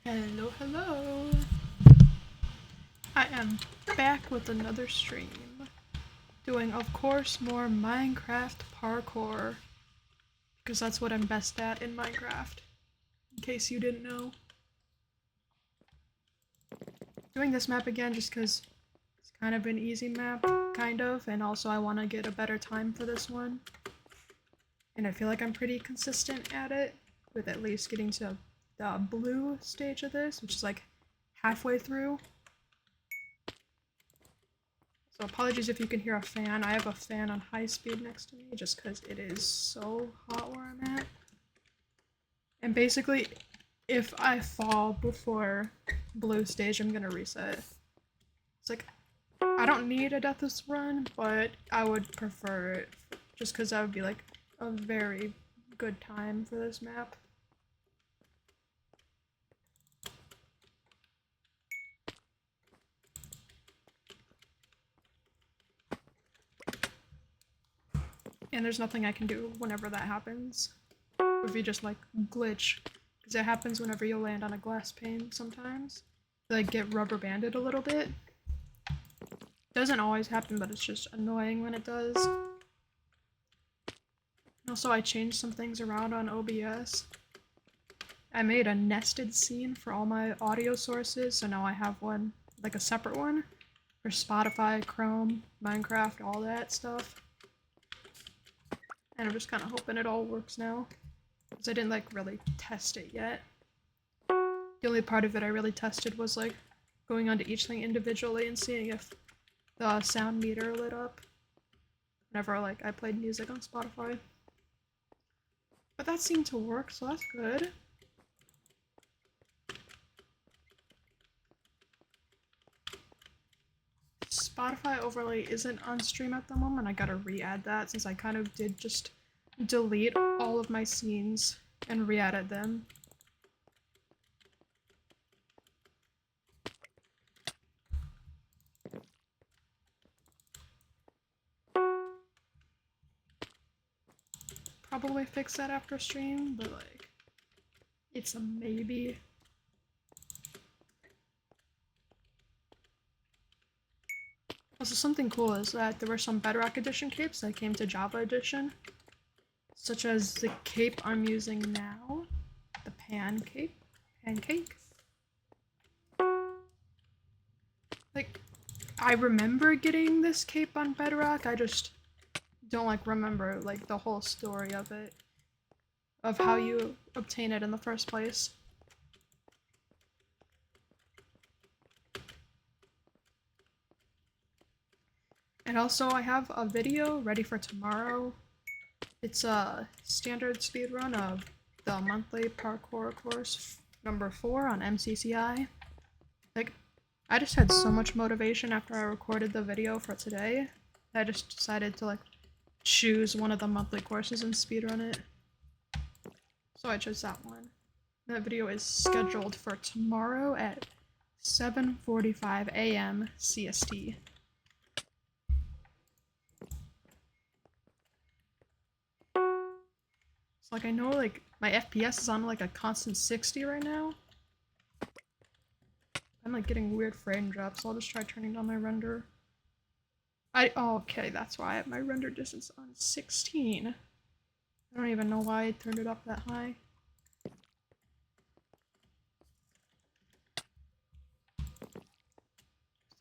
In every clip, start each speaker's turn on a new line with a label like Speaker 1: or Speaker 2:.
Speaker 1: Hello, hello! I am back with another stream. Doing, of course, more Minecraft parkour. Because that's what I'm best at in Minecraft. In case you didn't know. Doing this map again just because it's kind of an easy map, kind of, and also I want to get a better time for this one. And I feel like I'm pretty consistent at it, with at least getting to the blue stage of this, which is like halfway through. So apologies if you can hear a fan. I have a fan on high speed next to me just because it is so hot where I'm at. And basically, if I fall before blue stage, I'm gonna reset. It's like, I don't need a deathless run, but I would prefer it just because that would be like a very good time for this map. And there's nothing I can do whenever that happens. If you just like glitch. Because it happens whenever you land on a glass pane sometimes. Like get rubber banded a little bit. Doesn't always happen, but it's just annoying when it does. Also, I changed some things around on OBS. I made a nested scene for all my audio sources, so now I have one, like a separate one, for Spotify, Chrome, Minecraft, all that stuff. And I'm just kind of hoping it all works now. Because I didn't like really test it yet. The only part of it I really tested was like going onto each thing individually and seeing if the sound meter lit up whenever like I played music on Spotify. But that seemed to work, so that's good. Spotify overlay isn't on stream at the moment. I gotta re-add that since I kind of did just delete all of my scenes and re-added them. Probably fix that after stream, but like, it's a maybe. Also, something cool is that there were some Bedrock Edition capes that came to Java Edition, such as the cape I'm using now, the pancake. Like, I remember getting this cape on Bedrock, I just don't like remember like the whole story of it, of how you obtain it in the first place. And also I have a video ready for tomorrow. It's a standard speedrun of the monthly parkour course number 4 on MCCI. Like, I just had so much motivation after I recorded the video for today. I just decided to like choose one of the monthly courses and speedrun it. So I chose that one. That video is scheduled for tomorrow at 7:45 AM CST. So like I know like my FPS is on like a constant 60 right now. I'm like getting weird frame drops, so I'll just try turning down my render. Oh, okay, that's why I have my render distance on 16. I don't even know why I turned it up that high.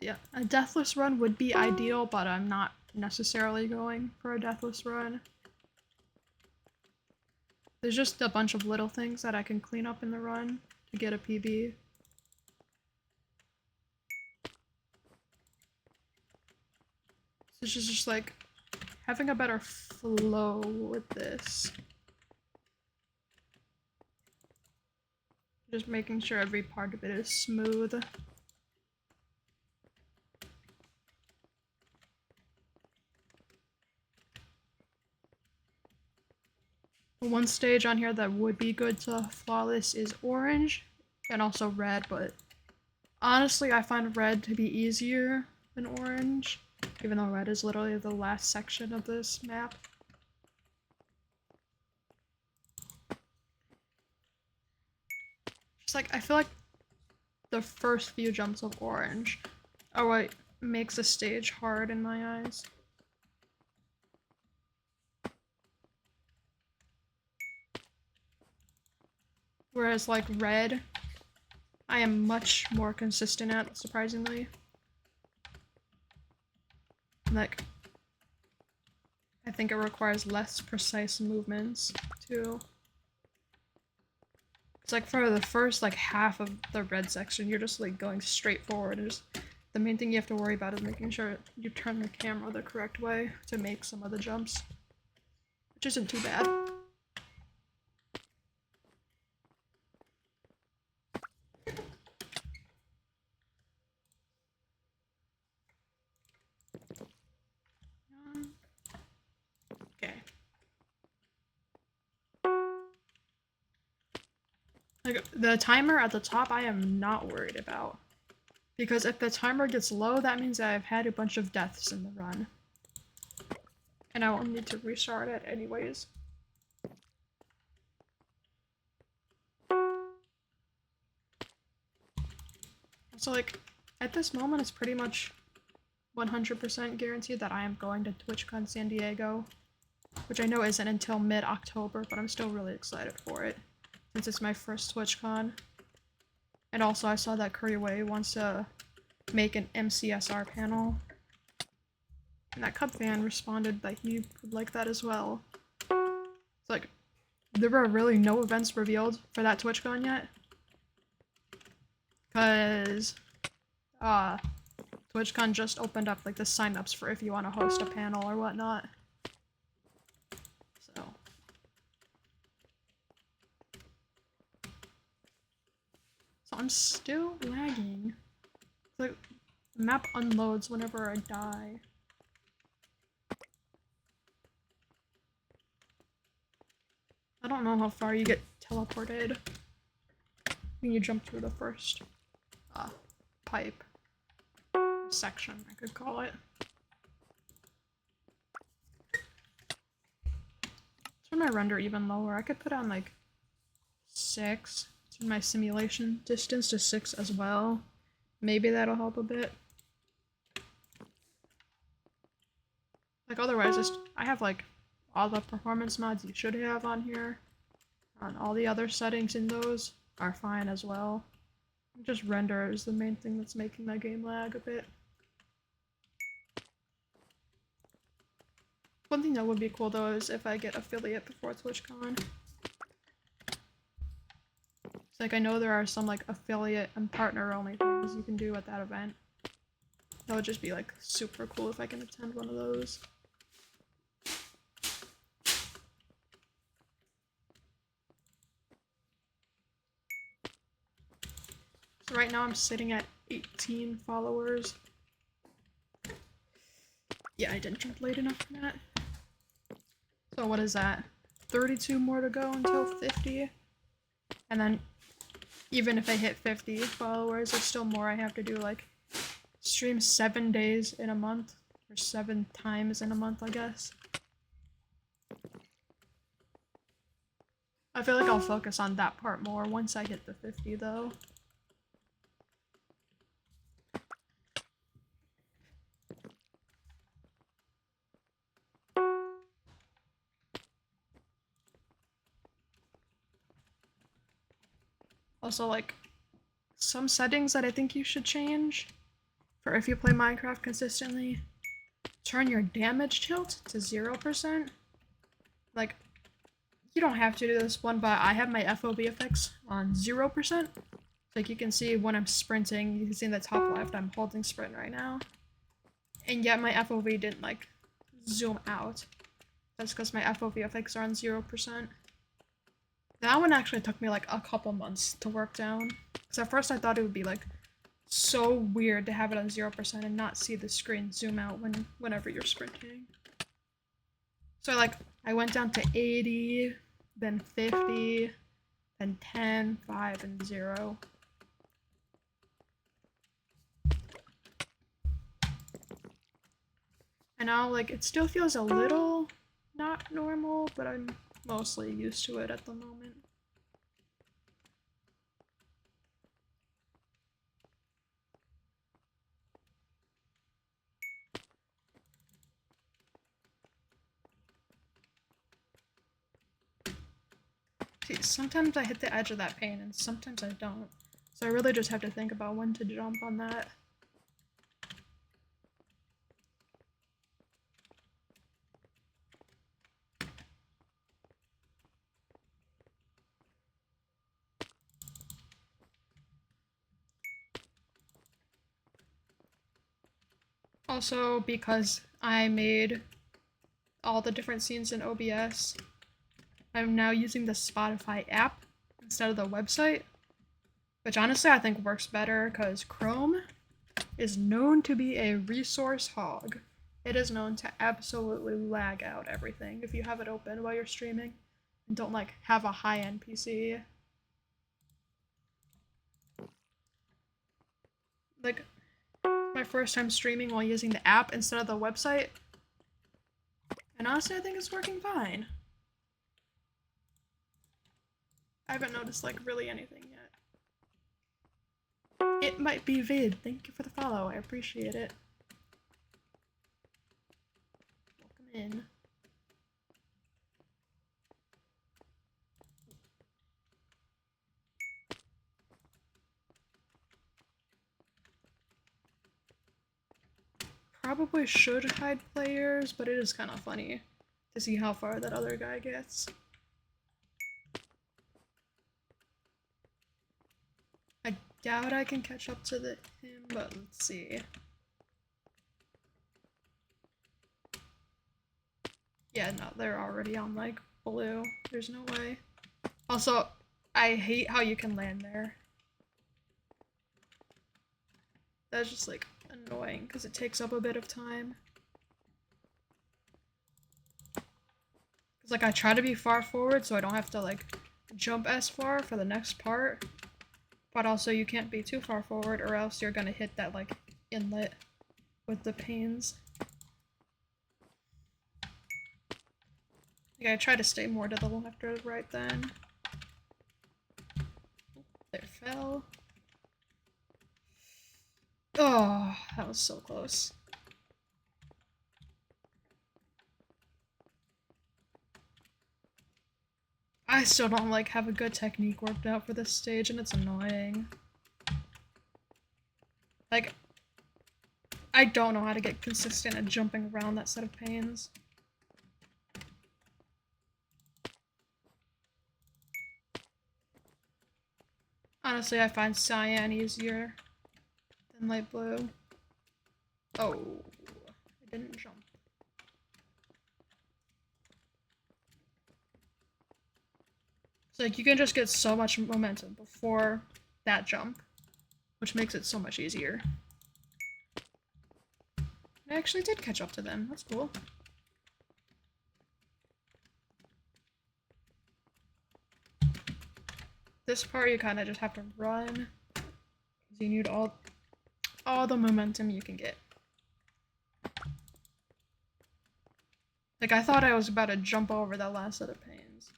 Speaker 1: Yeah, a deathless run would be ideal, but I'm not necessarily going for a deathless run. There's just a bunch of little things that I can clean up in the run to get a PB. So it's just like having a better flow with this. Just making sure every part of it is smooth. One stage on here that would be good to flawless is orange and also red, but honestly I find red to be easier than orange, even though red is literally the last section of this map. Just like, I feel like the first few jumps of orange are what makes the stage hard in my eyes. Whereas like red, I am much more consistent at, surprisingly. Like, I think it requires less precise movements too. It's like for the first like half of the red section, you're just like going straight forward. The main thing you have to worry about is making sure you turn the camera the correct way to make some of the jumps, which isn't too bad. Okay. Like, the timer at the top I am not worried about. Because if the timer gets low, that means I've had a bunch of deaths in the run. And I won't need to restart it anyways. So like, at this moment it's pretty much 100% guaranteed that I am going to TwitchCon San Diego. Which I know isn't until mid-October, but I'm still really excited for it. Since it's my first TwitchCon. And also I saw that Curryway wants to make an MCSR panel. And that Cub fan responded that he would like that as well. It's like, there were really no events revealed for that TwitchCon yet. Cause, TwitchCon just opened up like the signups for if you want to host a panel or whatnot. So. So I'm still lagging. The map unloads whenever I die. I don't know how far you get teleported when you jump through the first pipe. Section, I could call it. Turn my render even lower. I could put on like 6. Turn my simulation distance to 6 as well. Maybe that'll help a bit. Like otherwise, I have like all the performance mods you should have on here. And all the other settings in those are fine as well. Just render is the main thing that's making my game lag a bit. One thing that would be cool though is if I get affiliate before TwitchCon. It's like I know there are some like affiliate and partner only things you can do at that event. That would just be like super cool if I can attend one of those. So right now I'm sitting at 18 followers. Yeah, I didn't jump late enough for that. So what is that? 32 more to go until 50. And then even if I hit 50 followers, there's still more I have to do, like stream 7 days in a month. Or 7 times in a month, I guess. I feel like I'll focus on that part more once I hit the 50 though. Also, like, some settings that I think you should change for if you play Minecraft consistently. Turn your damage tilt to 0%. Like, you don't have to do this one, but I have my FOV effects on 0%. Like, you can see when I'm sprinting, you can see in the top left, I'm holding sprint right now. And yet my FOV didn't, like, zoom out. That's because my FOV effects are on 0%. That one actually took me like a couple months to work down. Because at first I thought it would be like so weird to have it on 0% and not see the screen zoom out whenever you're sprinting. So I went down to 80, then 50, then 10, 5, and 0. And now like it still feels a little not normal, but I'm mostly used to it at the moment. sometimes I hit the edge of that pane and sometimes I don't. So I really just have to think about when to jump on that. Also, because I made all the different scenes in OBS, I'm now using the Spotify app instead of the website, which honestly I think works better because Chrome is known to be a resource hog. It is known to absolutely lag out everything if you have it open while you're streaming and don't like have a high-end PC. Like my first time streaming while using the app instead of the website, and honestly I think it's working fine. I haven't noticed like really anything yet. It might be vid. Thank you for the follow. I appreciate it. Welcome in. Probably should hide players, but it is kind of funny to see how far that other guy gets. I doubt I can catch up to him, but let's see. Yeah, no, they're already on like blue. There's no way. Also, I hate how you can land there. That's just like annoying because it takes up a bit of time. Because like I try to be far forward so I don't have to like jump as far for the next part. But also you can't be too far forward or else you're gonna hit that like inlet with the panes. Yeah, I try to stay more to the left or right then. There fell. Oh, that was so close. I still don't like have a good technique worked out for this stage and it's annoying. Like, I don't know how to get consistent at jumping around that set of panes. Honestly, I find cyan easier than light blue. Oh, I didn't jump. So like you can just get so much momentum before that jump, which makes it so much easier. I actually did catch up to them. That's cool. This part you kind of just have to run because you need all the momentum you can get. Like I thought I was about to jump over that last set of panes.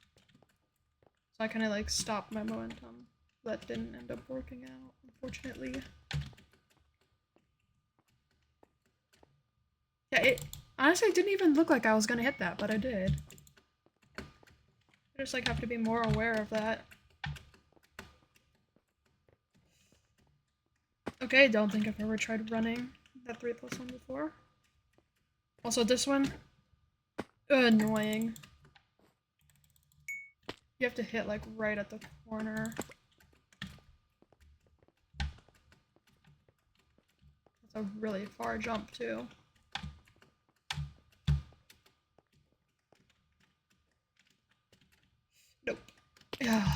Speaker 1: So I kind of like stopped my momentum. That didn't end up working out, unfortunately. Yeah, it honestly didn't even look like I was gonna hit that, but I did. I just like have to be more aware of that. Okay, don't think I've ever tried running that 3+1 before. Also, this one, annoying. You have to hit like right at the corner. That's a really far jump too. Nope. Yeah.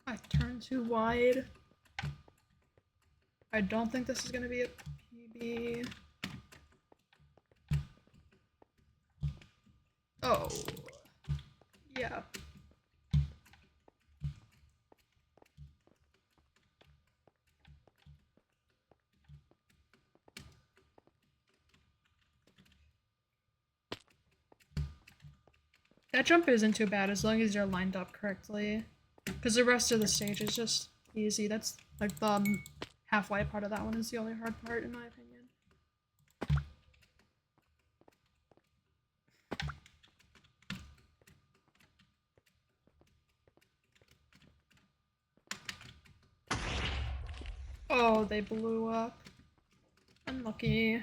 Speaker 1: I turned too wide. I don't think this is gonna be a PB. Oh. Yeah. That jump isn't too bad as long as you're lined up correctly. Because the rest of the stage is just easy. That's like the halfway part of that one is the only hard part in my opinion. Oh, they blew up. Unlucky.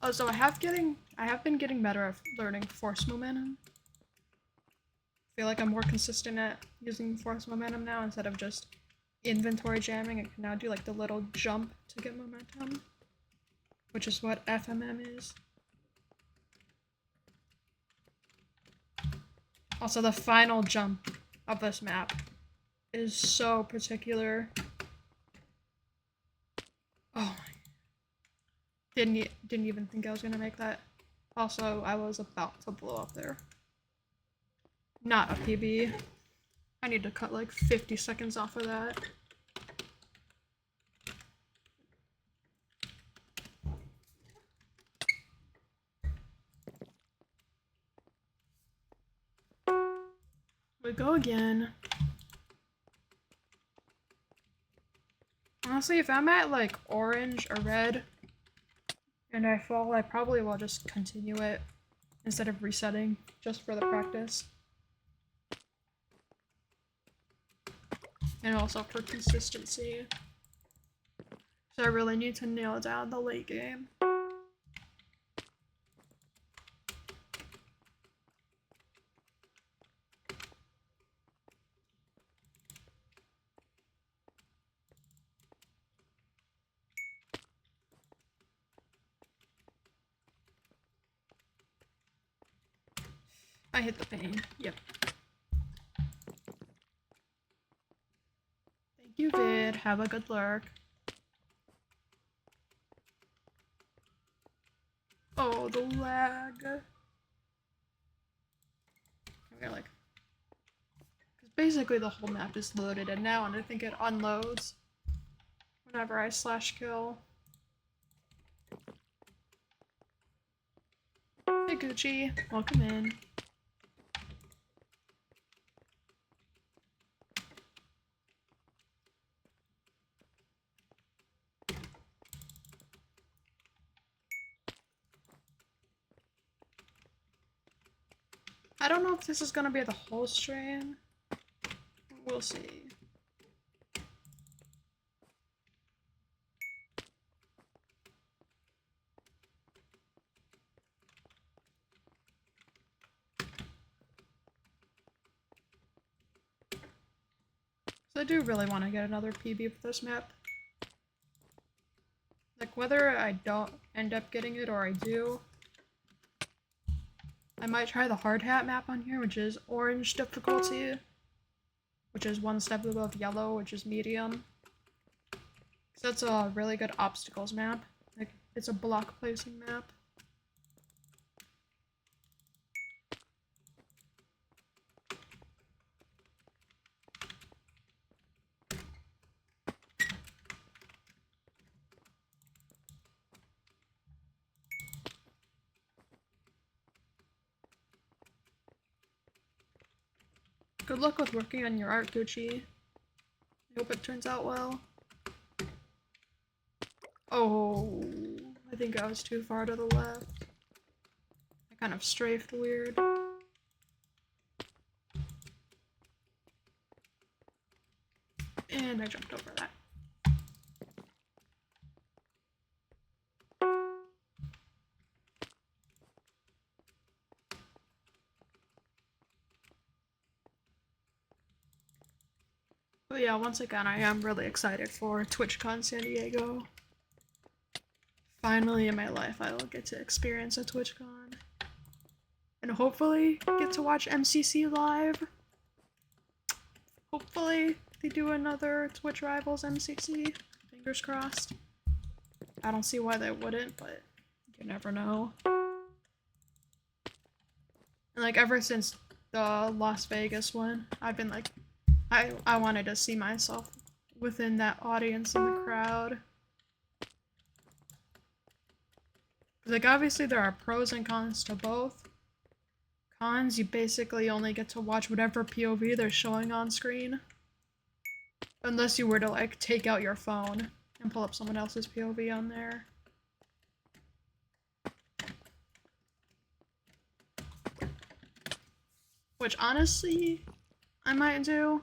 Speaker 1: Oh, so I have been getting better at learning force momentum. I feel like I'm more consistent at using force momentum now instead of just inventory jamming. I can now do like the little jump to get momentum, which is what FMM is. Also, the final jump of this map is so particular. Oh, didn't even think I was gonna make that. Also, I was about to blow up there. Not a PB. I need to cut like 50 seconds off of that. We go again. Honestly, if I'm at like orange or red and I fall, I probably will just continue it instead of resetting just for the practice. And also for consistency. So I really need to nail down the late game. I hit the pain. Yep. Thank you, Vid. Have a good lurk. Oh, the lag. Okay, like, because basically the whole map is loaded in now, and I think it unloads whenever I slash kill. Hey, Gucci. Welcome in. I don't know if this is gonna be the whole stream. We'll see. So I do really want to get another PB for this map. Like, whether I don't end up getting it or I do, I might try the hard hat map on here, which is orange difficulty, which is one step above yellow, which is medium. So that's a really good obstacles map. Like, it's a block placing map. Good luck with working on your art, Gucci. I hope it turns out well. Oh, I think I was too far to the left. I kind of strafed weird. And I jumped over that. But yeah, once again, I am really excited for TwitchCon San Diego. Finally in my life, I will get to experience a TwitchCon. And hopefully get to watch MCC live. Hopefully they do another Twitch Rivals MCC. Fingers crossed. I don't see why they wouldn't, but you never know. And like ever since the Las Vegas one, I've been like, I wanted to see myself within that audience in the crowd. Like obviously there are pros and cons to both. Cons, you basically only get to watch whatever POV they're showing on screen. Unless you were to like take out your phone and pull up someone else's POV on there. Which honestly, I might do.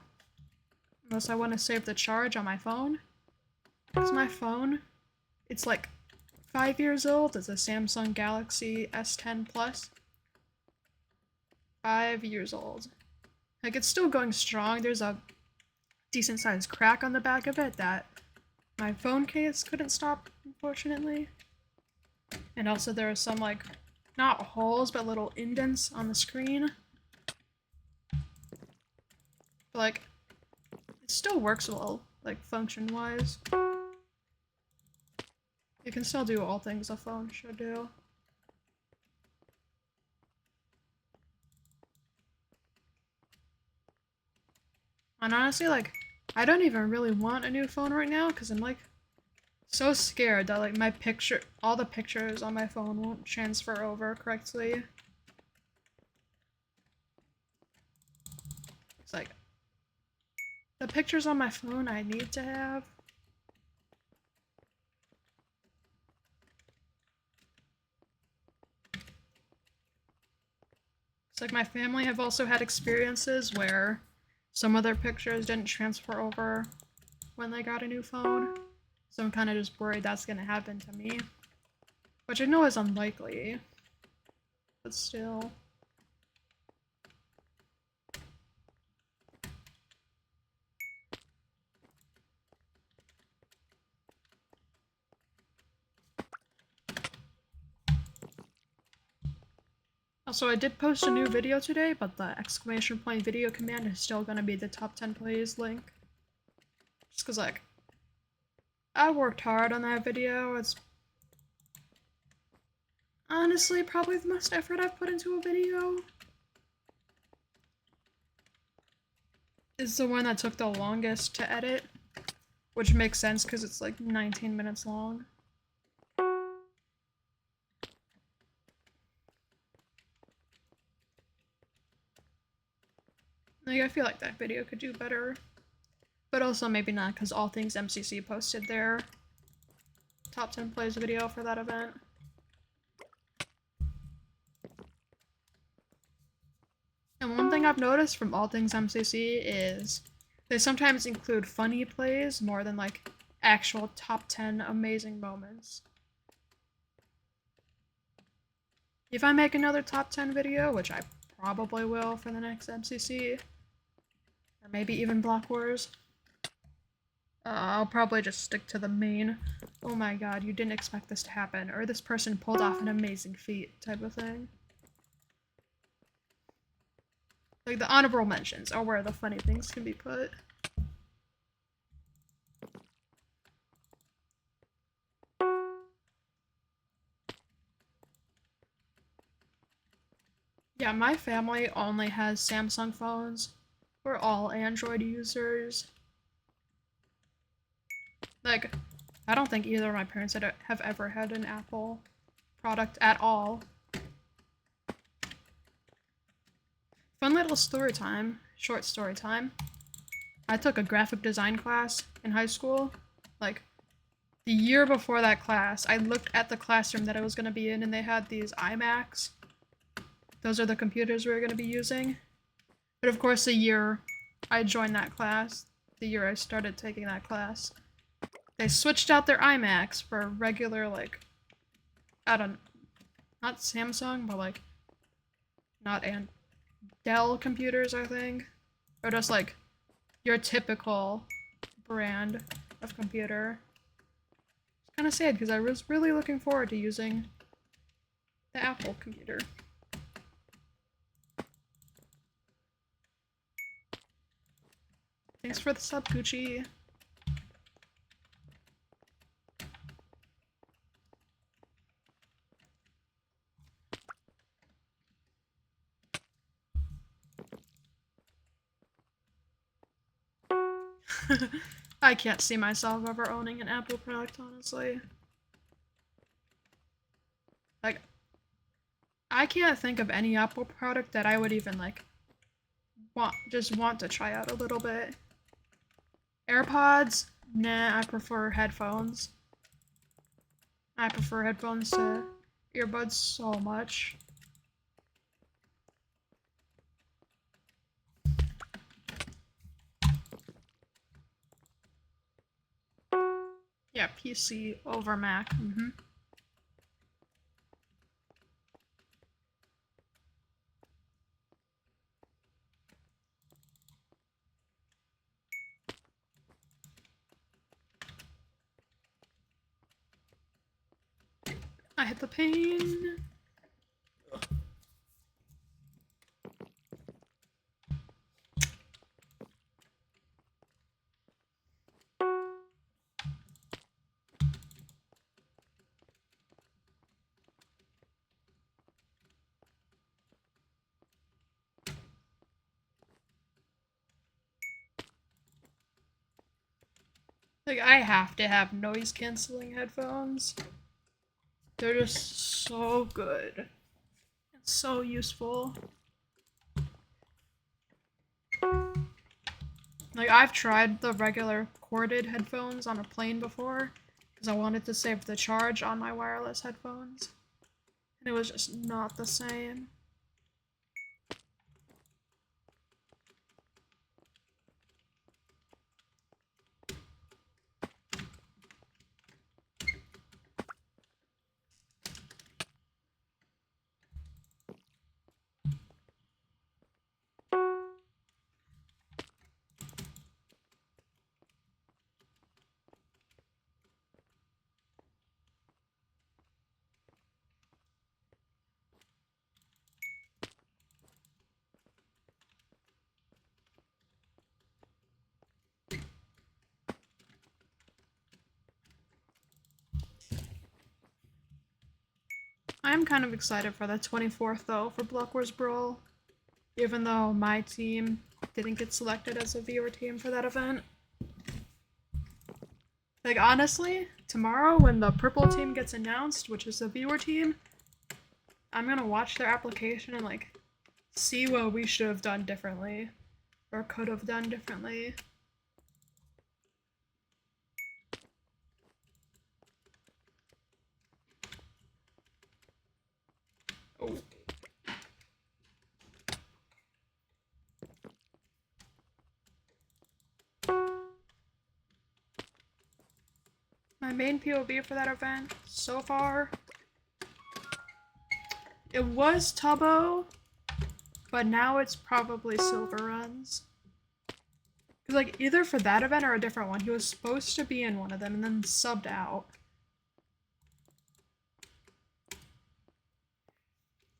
Speaker 1: Unless I want to save the charge on my phone. Because my phone, it's like 5 years old. It's a Samsung Galaxy S10 Plus. 5 years old. Like, it's still going strong. There's a decent sized crack on the back of it that my phone case couldn't stop, unfortunately. And also there are some, like, not holes, but little indents on the screen. But, like, it still works well, like, function-wise. You can still do all things a phone should do. And honestly, like, I don't even really want a new phone right now, because I'm, like, so scared that, like, all the pictures on my phone won't transfer over correctly. It's like, the pictures on my phone I need to have. It's like my family have also had experiences where some of their pictures didn't transfer over when they got a new phone. So I'm kind of just worried that's going to happen to me. Which I know is unlikely. But still. Also, I did post a new video today, but the exclamation point video command is still gonna be the top 10 plays link. Just cause, like, I worked hard on that video. It's honestly probably the most effort I've put into a video. It's the one that took the longest to edit, which makes sense because it's like 19 minutes long. Like, I feel like that video could do better. But also maybe not, because All Things MCC posted their top 10 plays video for that event. And one thing I've noticed from All Things MCC is they sometimes include funny plays more than, like, actual top 10 amazing moments. If I make another top 10 video, which I probably will for the next MCC, or maybe even Block Wars, I'll probably just stick to the main, oh my god, you didn't expect this to happen, or this person pulled off an amazing feat type of thing. Like, the honorable mentions are where the funny things can be put. Yeah, my family only has Samsung phones. We're all Android users. Like, I don't think either of my parents have ever had an Apple product at all. Fun little story time, short story time. I took a graphic design class in high school. Like, the year before that class, I looked at the classroom that I was going to be in, and they had these iMacs. Those are the computers we were going to be using. But of course, the year I joined that class, the year I started taking that class, they switched out their iMacs for regular, like, not Samsung, but, like, Dell computers, I think. Or just, like, your typical brand of computer. It's kind of sad, because I was really looking forward to using the Apple computer. Thanks for the sub, Gucci. I can't see myself ever owning an Apple product, honestly. Like, I can't think of any Apple product that I would even, like, just want to try out a little bit. AirPods? Nah, I prefer headphones. I prefer headphones to earbuds so much. Yeah, PC over Mac. I hit the pane. Like, I have to have noise canceling headphones. They're just so good. It's so useful. Like, I've tried the regular corded headphones on a plane before because I wanted to save the charge on my wireless headphones. And it was just not the same. I'm kind of excited for the 24th though for Block Wars Brawl, even though my team didn't get selected as a viewer team for that event. Like, honestly, tomorrow when the purple team gets announced, which is the viewer team, I'm gonna watch their application and, like, see what we should have done differently. Or could have done differently. Oh. My main POV for that event, so far, it was Tubbo, but now it's probably Silver Runs. Because, like, either for that event or a different one, he was supposed to be in one of them and then subbed out.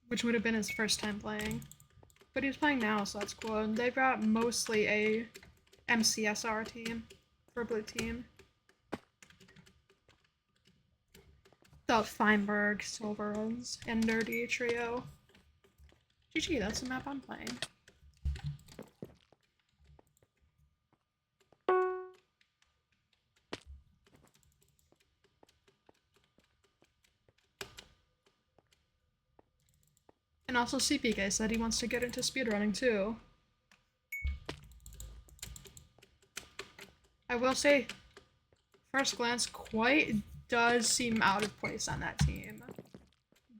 Speaker 1: Which would have been his first time playing. But he's playing now, so that's cool. And they've got mostly a MCSR team for blue team. The Feinberg, Silver Runs, and Nerdy trio. GG, that's the map I'm playing. And also CPK said he wants to get into speedrunning too. I will say, first glance, Quite does seem out of place on that team.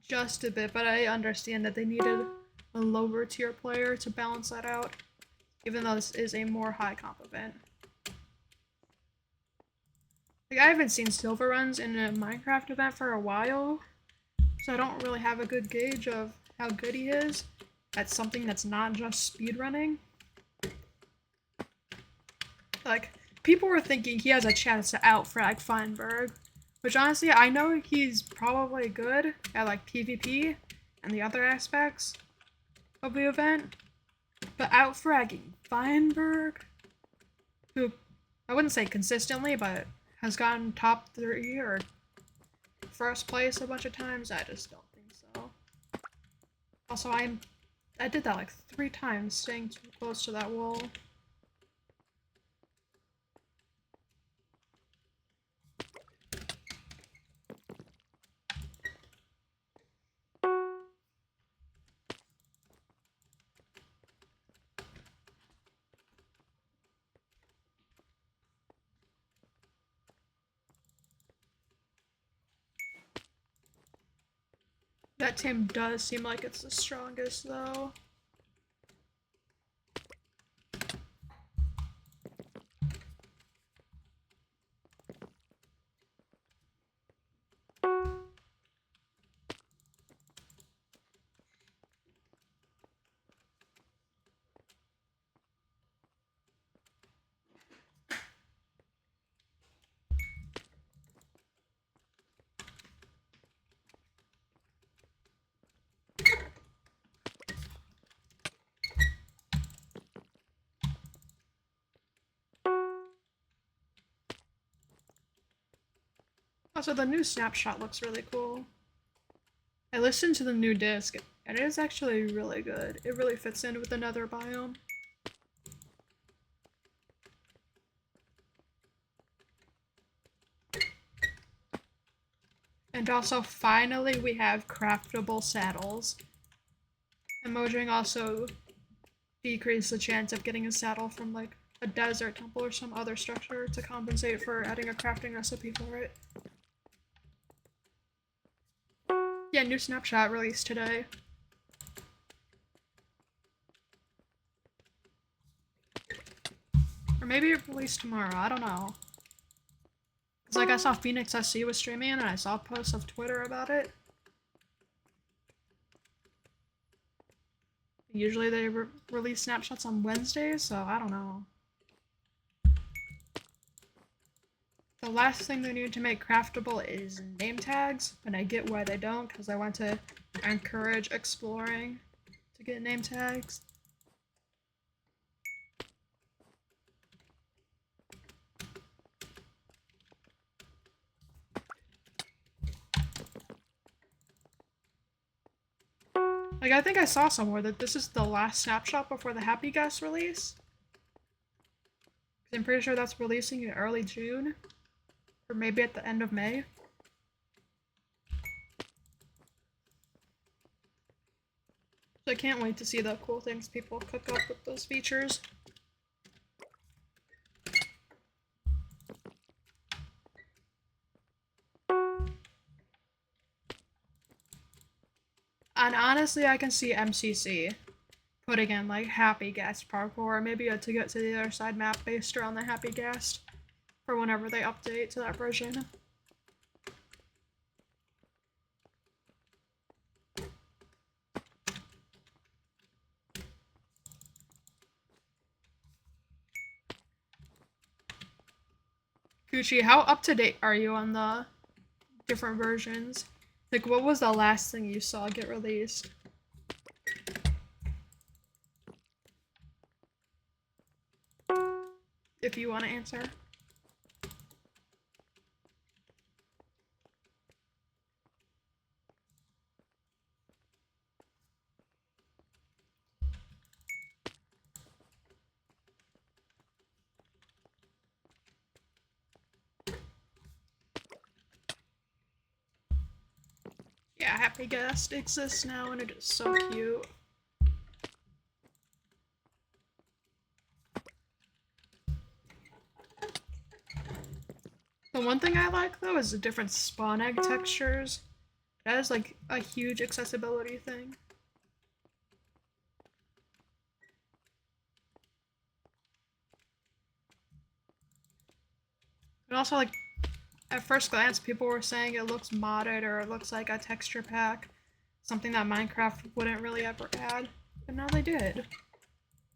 Speaker 1: Just a bit, but I understand that they needed a lower tier player to balance that out, even though this is a more high comp event. Like, I haven't seen Silver Runs in a Minecraft event for a while, so I don't really have a good gauge of how good he is at something that's not just speedrunning. Like, people were thinking he has a chance to outfrag Feinberg, which honestly, I know he's probably good at, like, PvP and the other aspects of the event, but outfragging Feinberg, who I wouldn't say consistently, but has gotten top 3 or first place a bunch of times, I just don't think so. Also, I did that like 3 times, staying too close to that wall. That team does seem like it's the strongest, though. Also, the new snapshot looks really cool. I listened to the new disc, and it is actually really good. It really fits in with the nether biome. And also, finally, we have craftable saddles. Emojing also decreased the chance of getting a saddle from like a desert temple or some other structure to compensate for adding a crafting recipe for it. Yeah, new snapshot released today. Or maybe it released tomorrow, I don't know. Cause like I saw Phoenix SC was streaming and I saw posts of Twitter about it. Usually they release snapshots on Wednesdays, so I don't know. The last thing they need to make craftable is name tags, and I get why they don't, because I want to encourage exploring to get name tags. Like, I think I saw somewhere that this is the last snapshot before the Happy Guest release. I'm pretty sure that's releasing in early June, or maybe at the end of May. So I can't wait to see the cool things people cook up with those features. And honestly, I can see MCC putting in like Happy Guest parkour, maybe a to get to the other side map based around the Happy Guest for whenever they update to that version. Gucci, how up to date are you on the different versions? Like, what was the last thing you saw get released? If you want to answer. Yeah, Happy Guest exists now and it is so cute. The one thing I like though is the different spawn egg textures. That is like a huge accessibility thing. And also like at first glance people were saying it looks modded or it looks like a texture pack. Something that Minecraft wouldn't really ever add. But now they did.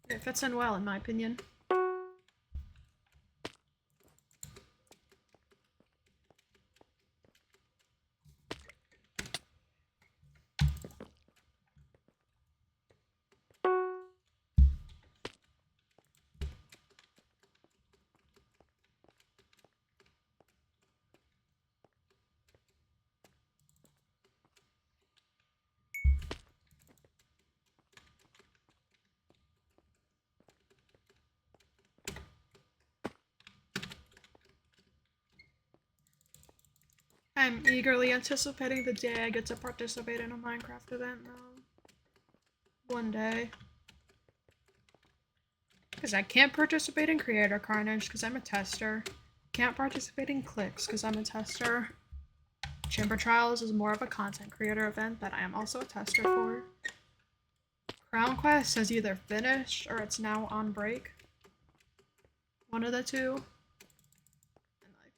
Speaker 1: It fits in well in my opinion. I'm eagerly anticipating the day I get to participate in a Minecraft event though. One day. Because I can't participate in Creator Carnage because I'm a tester. Can't participate in Clicks because I'm a tester. Chamber Trials is more of a content creator event that I am also a tester for. Crown Quest is either finished or it's now on break. One of the two. And like,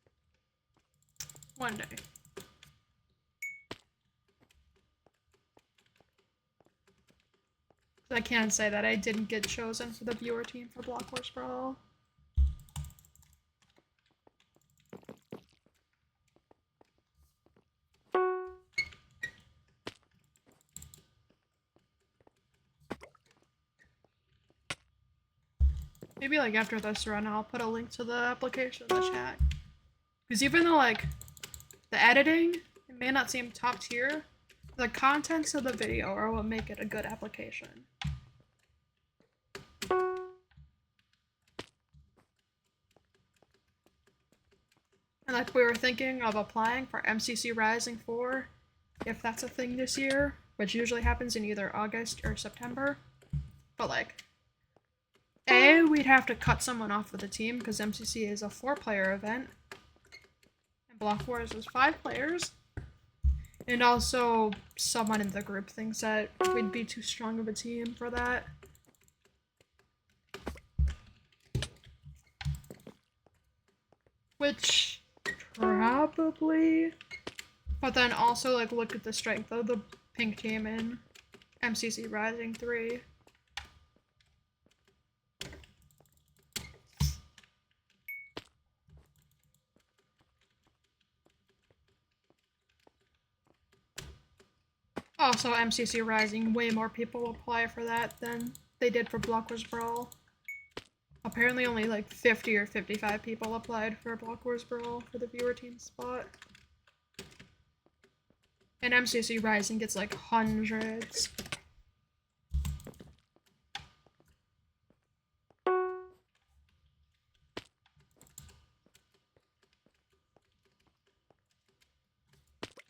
Speaker 1: one day. I can't say that I didn't get chosen for the viewer team for Block Horse Brawl. Maybe like after this run I'll put a link to the application in the chat. Because even though like The editing, it may not seem top tier. The contents of the video are what make it a good application. And like we were thinking of applying for MCC Rising 4, if that's a thing this year, which usually happens in either August or September. But like, we'd have to cut someone off of the team because MCC is a 4-player event. And Block Wars is 5 players. And also, someone in the group thinks that we'd be too strong of a team for that. Which, probably. But then also, like, look at the strength of the pink team in MCC Rising 3. Also, MCC Rising, way more people apply for that than they did for Block Wars Brawl. Apparently only like 50 or 55 people applied for Block Wars Brawl for the viewer team spot. And MCC Rising gets like hundreds.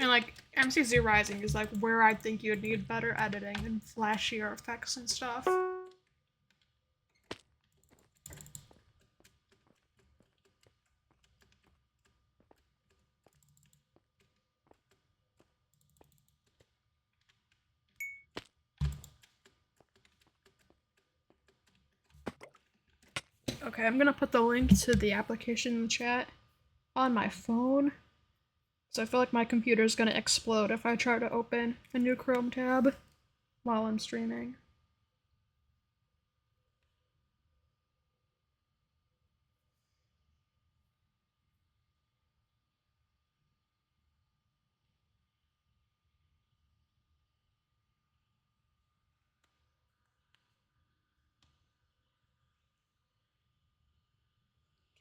Speaker 1: And like, MCC Rising is like where I think you'd need better editing and flashier effects and stuff. Okay, I'm gonna put the link to the application in the chat on my phone. So I feel like my computer is gonna explode if I try to open a new Chrome tab while I'm streaming.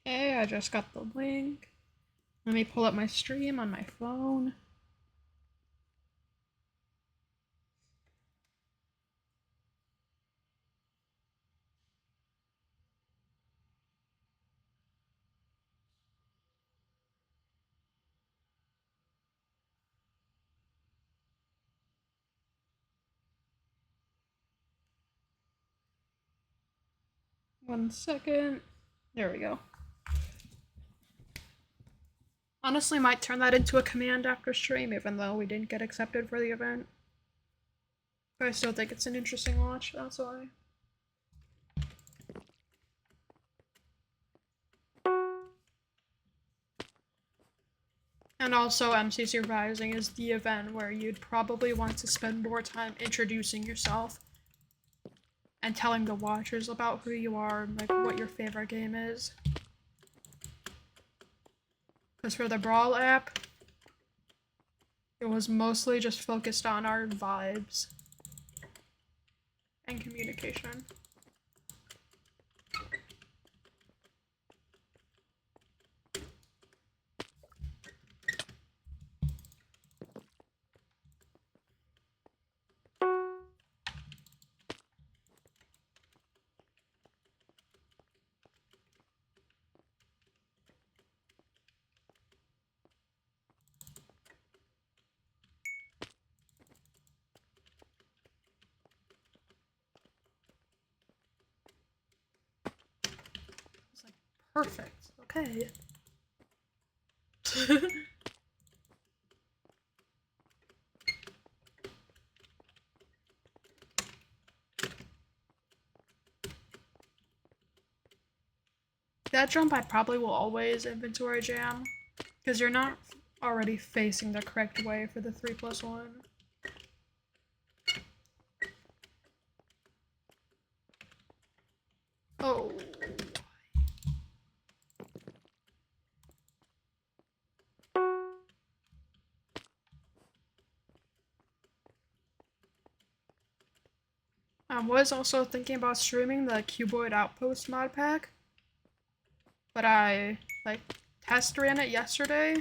Speaker 1: Okay, I just got the link. Let me pull up my stream on my phone. One second. There we go. Honestly, might turn that into a command after stream, even though we didn't get accepted for the event. But I still think it's an interesting watch, that's why. And also, MCC Rising is the event where you'd probably want to spend more time introducing yourself and telling the watchers about who you are and like what your favorite game is. Because for the Brawl app, it was mostly just focused on our vibes and communication. It's like, perfect, okay. That jump I probably will always inventory jam, because you're not already facing the correct way for the 3+1. Oh. I was also thinking about streaming the Cuboid Outpost mod pack, but I, like, test ran it yesterday,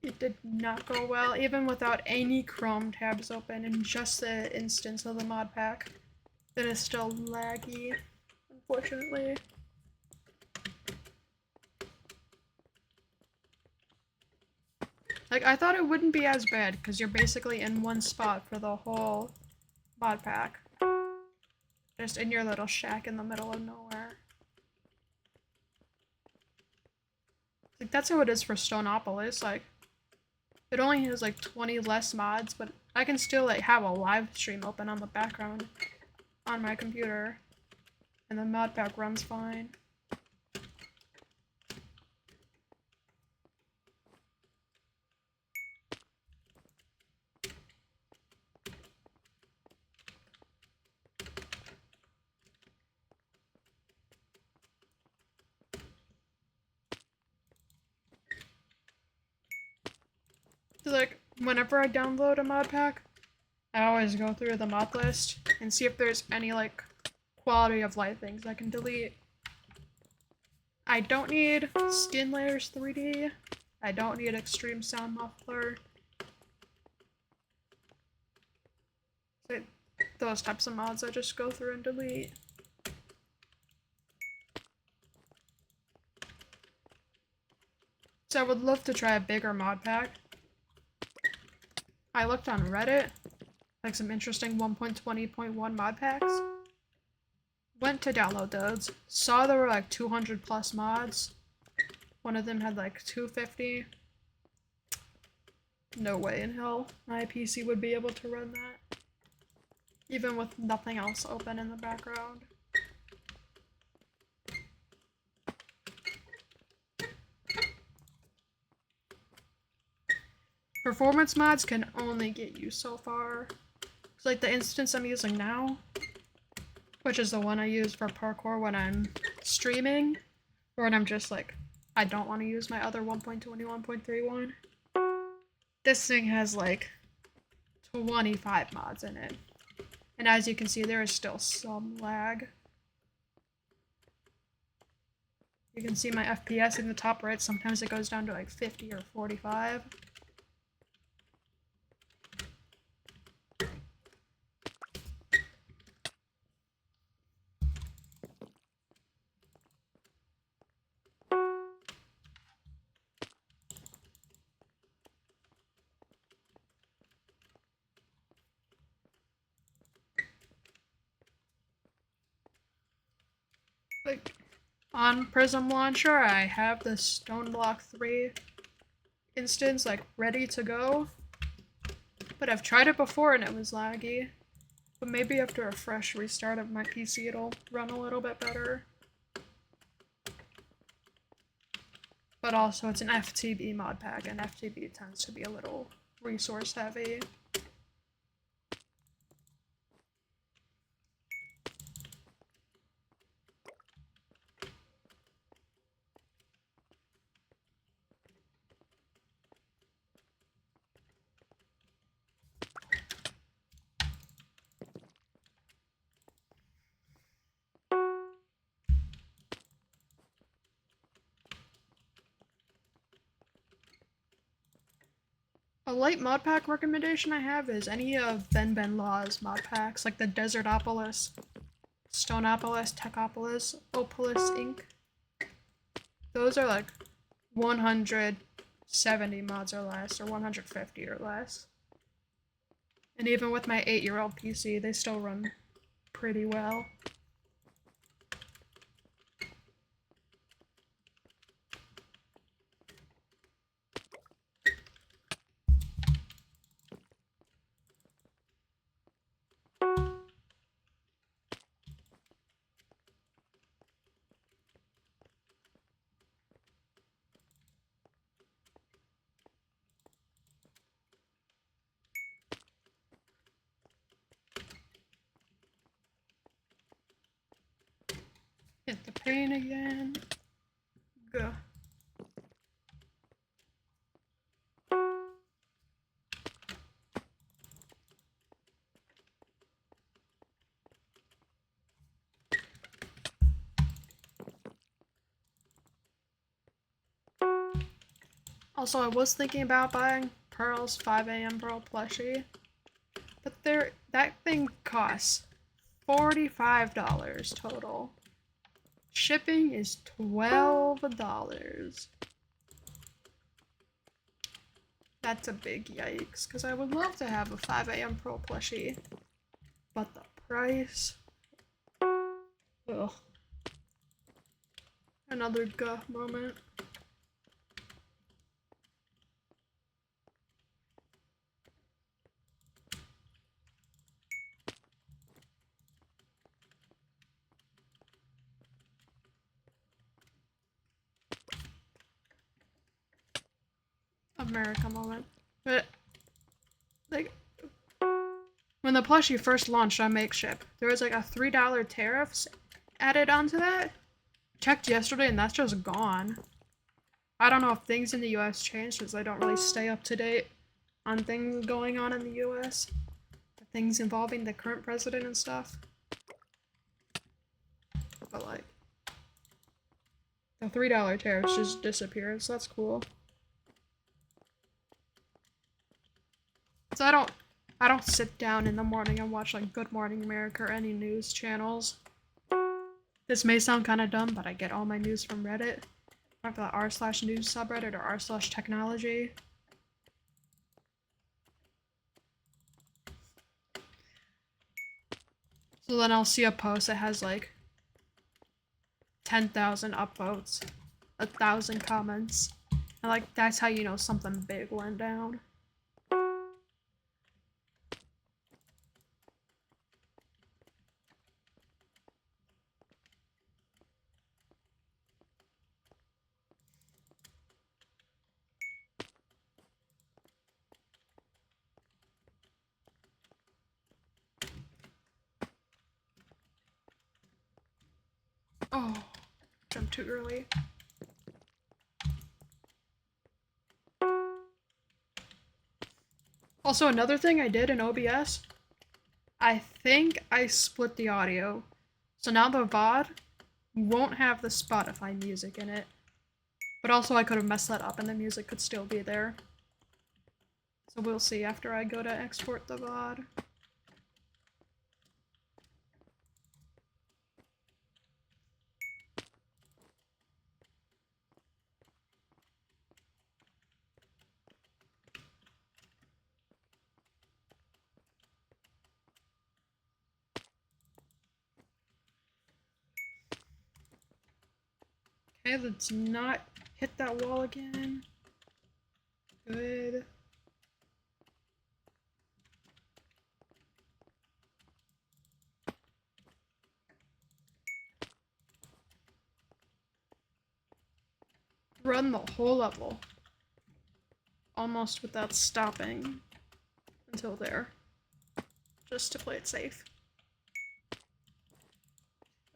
Speaker 1: It did not go well, even without any Chrome tabs open and just the instance of the mod pack. It is still laggy, unfortunately. Like, I thought it wouldn't be as bad, because you're basically in one spot for the whole mod pack. Just in your little shack in the middle of nowhere. Like, that's how it is for Stoneopolis. Like, it only has like 20 less mods, but I can still like have a live stream open on the background on my computer. And the mod pack runs fine. Like, whenever I download a mod pack, I always go through the mod list and see if there's any, like, quality of life things I can delete. I don't need Skin Layers 3D. I don't need Extreme Sound Muffler. So those types of mods I just go through and delete. So I would love to try a bigger mod pack. I looked on Reddit, like some interesting 1.20.1 mod packs. Went to download those, saw there were like 200 plus mods. One of them had like 250. No way in hell my PC would be able to run that. Even with nothing else open in the background. Performance mods can only get you so far. It's like the instance I'm using now, which is the one I use for parkour when I'm streaming, or when I'm just like, I don't want to use my other 1.21.31. This thing has like 25 mods in it. And as you can see, there is still some lag. You can see my FPS in the top right, sometimes it goes down to like 50 or 45. Like, on Prism Launcher, I have the Stone Block 3 instance, like, ready to go. But I've tried it before and it was laggy. But maybe after a fresh restart of my PC, it'll run a little bit better. But also, it's an FTB mod pack, and FTB tends to be a little resource heavy. A light mod pack recommendation I have is any of Ben Law's mod packs, like the Desertopolis, Stoneopolis, Techopolis, Opolis Inc. Those are like 170 mods or less, or 150 or less. And even with my 8-year-old PC, they still run pretty well. Hit the paint again. Go. Also, I was thinking about buying Pearl's 5 a.m. Pearl plushie, but that thing costs $45 total. Shipping is $12. That's a big yikes, because I would love to have a 5 a.m. Pearl plushie, but the price. Ugh. Another guh moment. America moment. But, like, when the plushie first launched on Makeship, there was like a $3 tariffs added onto that. Checked yesterday and that's just gone. I don't know if things in the US changed because I don't really stay up to date on things going on in the US. Things involving the current president and stuff. But like, the $3 tariffs just disappeared, so that's cool. So I don't sit down in the morning and watch like Good Morning America or any news channels. This may sound kind of dumb, but I get all my news from Reddit. Like the r/news subreddit or r/technology. So then I'll see a post that has like 10,000 upvotes, 1,000 comments, and like that's how you know something big went down. Oh, jumped too early. Also, another thing I did in OBS, I think I split the audio. So now the VOD won't have the Spotify music in it. But also I could have messed that up and the music could still be there. So we'll see after I go to export the VOD. Okay, let's not hit that wall again. Good. Run the whole level. Almost without stopping until there. Just to play it safe.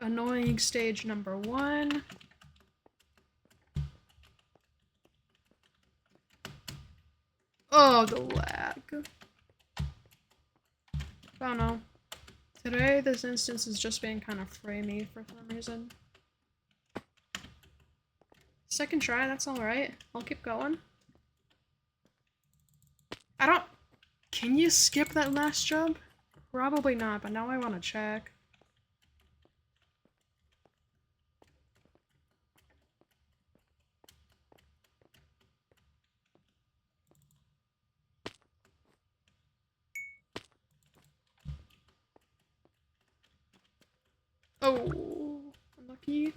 Speaker 1: Annoying stage number 1. Oh, the lag. Oh no. Today, this instance is just being kind of framey for some reason. Second try, that's alright. I'll keep going. Can you skip that last jump? Probably not, but now I want to check. Oh, unlucky.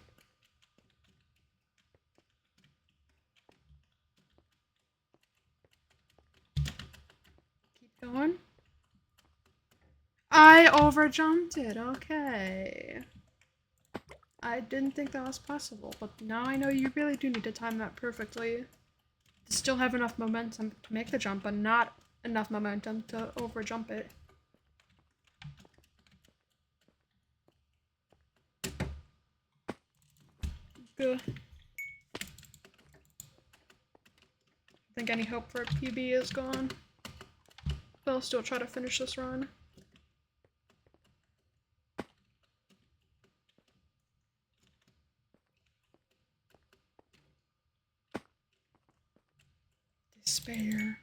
Speaker 1: Keep going. I overjumped it, okay. I didn't think that was possible, but now I know you really do need to time that perfectly. To still have enough momentum to make the jump, but not enough momentum to overjump it. Good. I think any hope for a PB is gone. But I'll still try to finish this run. Spare.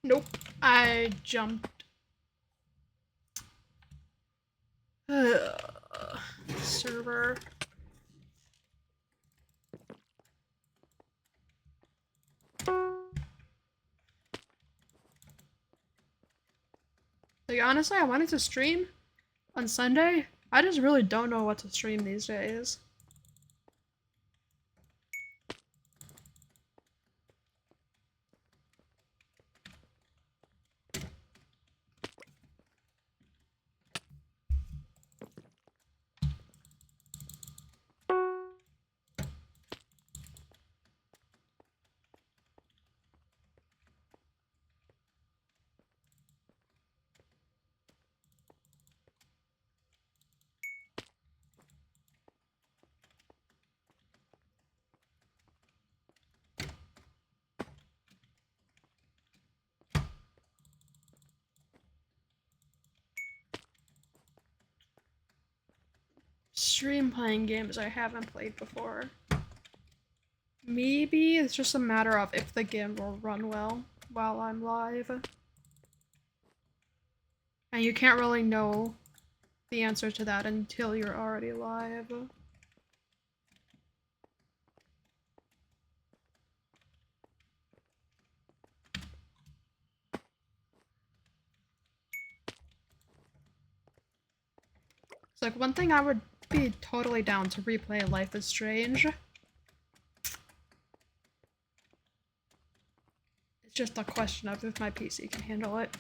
Speaker 1: Nope, I jumped. Server. Like, honestly, I wanted to stream on Sunday. I just really don't know what to stream these days. Stream playing games I haven't played before. Maybe it's just a matter of if the game will run well while I'm live. And you can't really know the answer to that until you're already live. It's like one thing I would be totally down to replay Life is Strange. It's just a question of if my PC can handle it.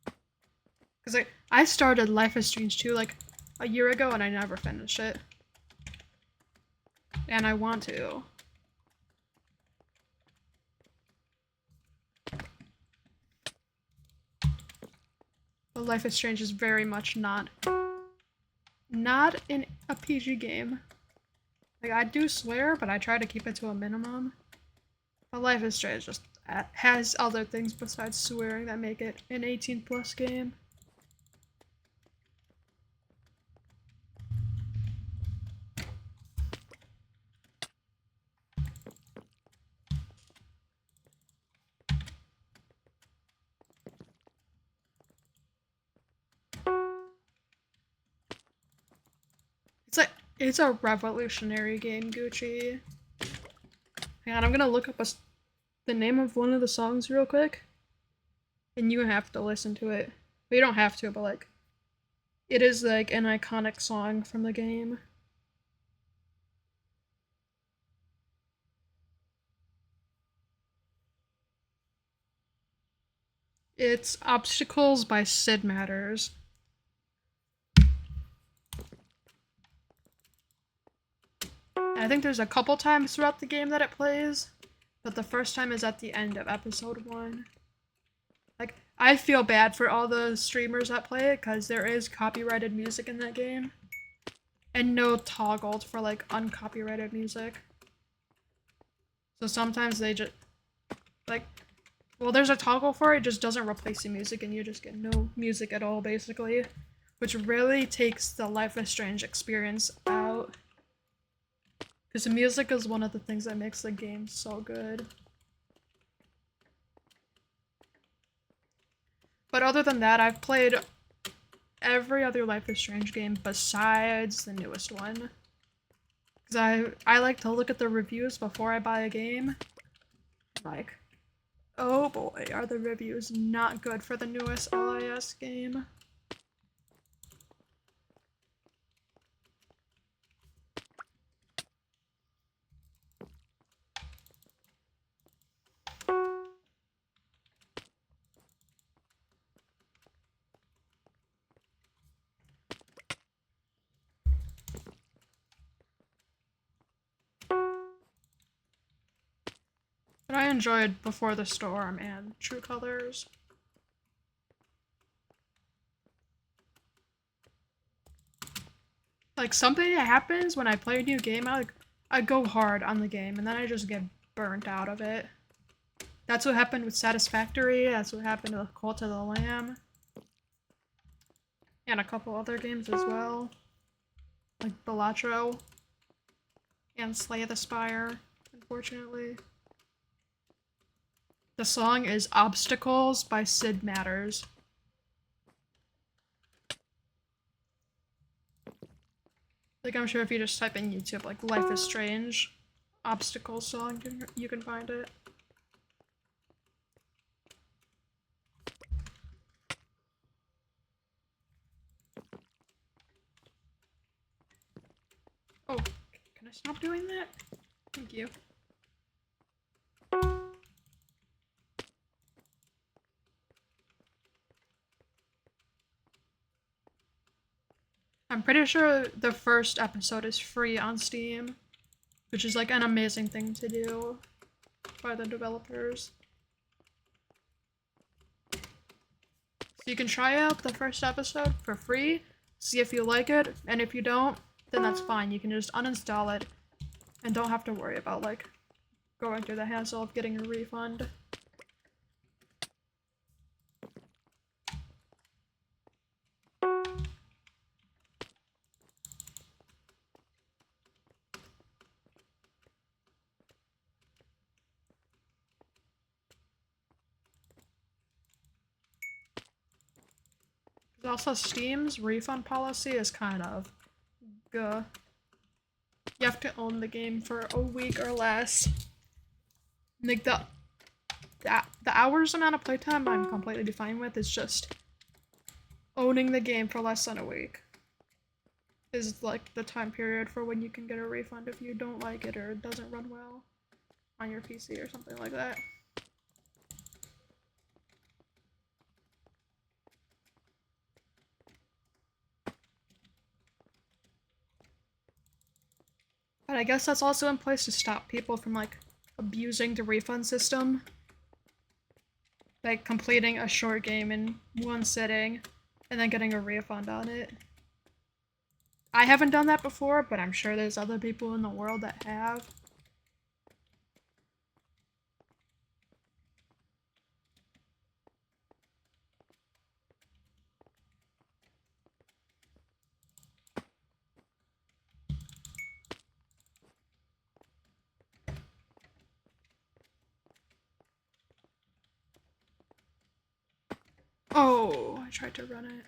Speaker 1: Because like, I started Life is Strange 2 like a year ago and I never finished it. And I want to. But Life is Strange is very much not in a PG game. Like, I do swear, but I try to keep it to a minimum. But Life is Strange just has other things besides swearing that make it an 18+ game. It's a revolutionary game, Gucci. Hang on, I'm gonna look up the name of one of the songs real quick. And you have to listen to it. But you don't have to, but like, it is like an iconic song from the game. It's Obstacles by Sid Matters. I think there's a couple times throughout the game that it plays, but the first time is at the end of episode 1. Like, I feel bad for all the streamers that play it, because there is copyrighted music in that game. And no toggled for, like, uncopyrighted music. So sometimes they just, like, well, there's a toggle for it, it just doesn't replace the music, and you just get no music at all, basically. Which really takes the Life is Strange experience out. Because the music is one of the things that makes the game so good. But other than that, I've played every other Life is Strange game besides the newest one. Because I like to look at the reviews before I buy a game. Like, oh boy, are the reviews not good for the newest LIS game. But I enjoyed Before the Storm and True Colors. Like, something that happens when I play a new game, I go hard on the game, and then I just get burnt out of it. That's what happened with Satisfactory, that's what happened with Cult of the Lamb. And a couple other games as well. Like Balatro and Slay the Spire, unfortunately. The song is Obstacles by Sid Matters. Like, I'm sure if you just type in YouTube, like, Life is Strange, Obstacles song, you can find it. Oh, can I stop doing that? Thank you. I'm pretty sure the first episode is free on Steam, which is like an amazing thing to do by the developers. So you can try out the first episode for free, see if you like it, and if you don't, then that's fine. You can just uninstall it and don't have to worry about like going through the hassle of getting a refund. Also, Steam's refund policy is kind of good. You have to own the game for a week or less. Like the hours amount of playtime I'm completely fine with. It's just owning the game for less than a week is like the time period for when you can get a refund if you don't like it or it doesn't run well on your PC or something like that. But I guess that's also in place to stop people from like abusing the refund system. Like completing a short game in one sitting and then getting a refund on it. I haven't done that before, but I'm sure there's other people in the world that have. Oh, I tried to run it.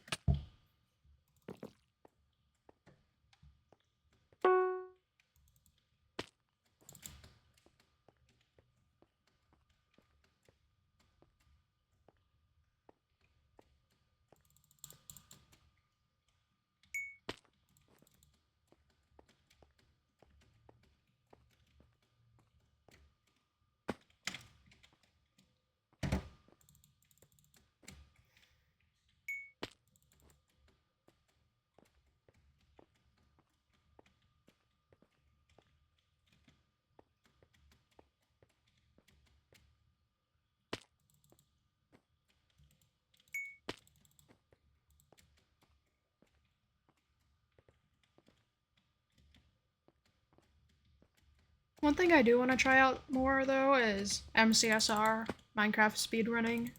Speaker 1: One thing I do want to try out more though is MCSR, Minecraft speedrunning.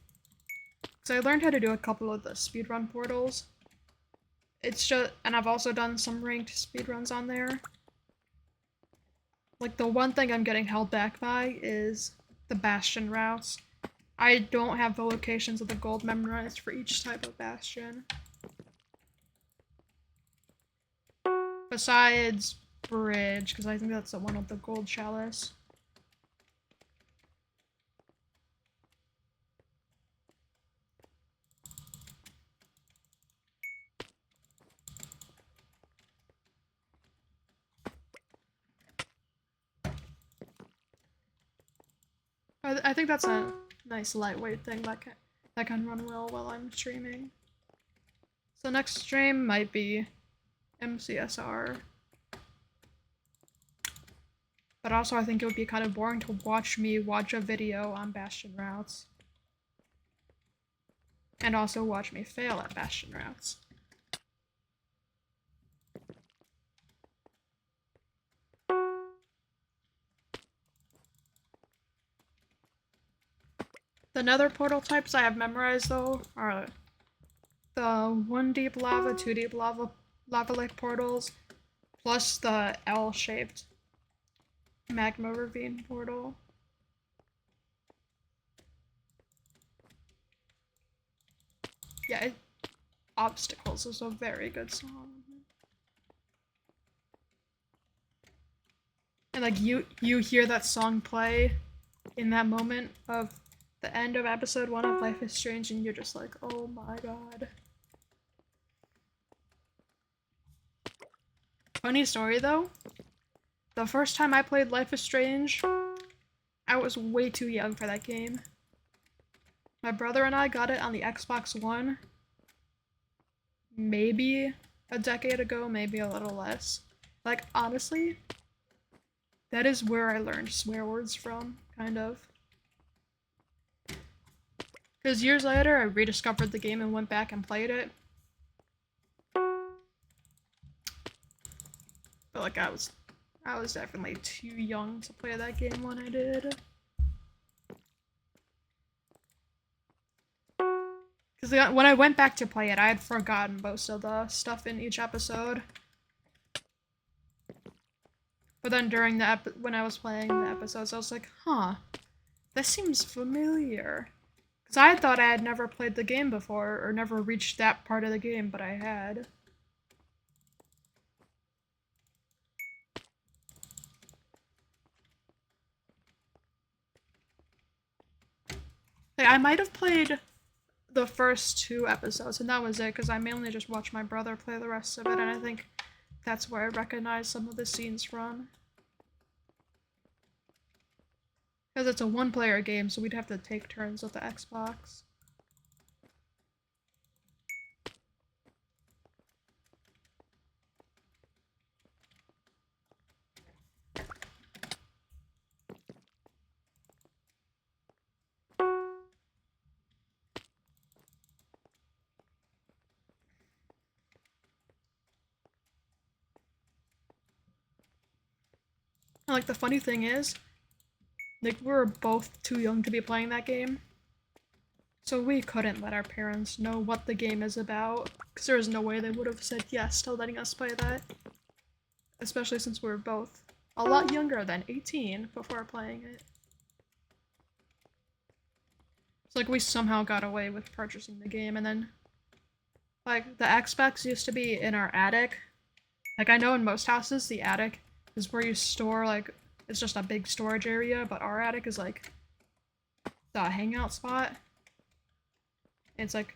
Speaker 1: Because I learned how to do a couple of the speedrun portals. It's just, and I've also done some ranked speedruns on there. Like the one thing I'm getting held back by is the bastion routes. I don't have the locations of the gold memorized for each type of bastion. Besides bridge, because I think that's the one with the gold chalice. I think that's a nice lightweight thing that can run well while I'm streaming. So next stream might be MCSR. But also I think it would be kind of boring to watch me watch a video on bastion routes. And also watch me fail at bastion routes. The nether portal types I have memorized though are the 1 deep lava, 2 deep lava lake portals, plus the L-shaped magma ravine portal. Yeah, Obstacles is a very good song. And like you hear that song play in that moment of the end of episode 1 of Life is Strange and you're just like, oh my god. Funny story though, the first time I played Life is Strange, I was way too young for that game. My brother and I got it on the Xbox One maybe a decade ago, maybe a little less. Like, honestly, that is where I learned swear words from, kind of. Because years later, I rediscovered the game and went back and played it. But like, I was definitely too young to play that game when I did. Because when I went back to play it, I had forgotten most of the stuff in each episode. But then during when I was playing the episodes, I was like, huh, this seems familiar. Because I thought I had never played the game before, or never reached that part of the game, but I had. Like, I might have played the first 2 episodes, and that was it, because I mainly just watched my brother play the rest of it, and I think that's where I recognized some of the scenes from. Because it's a 1-player game, so we'd have to take turns with the Xbox. And, like, the funny thing is, like, we were both too young to be playing that game. So we couldn't let our parents know what the game is about, because there was no way they would have said yes to letting us play that. Especially since we were both a lot younger than 18 before playing it. So like we somehow got away with purchasing the game, and then like the Xbox used to be in our attic. Like I know in most houses the attic is where you store like it's just a big storage area, but our attic is like the hangout spot. It's like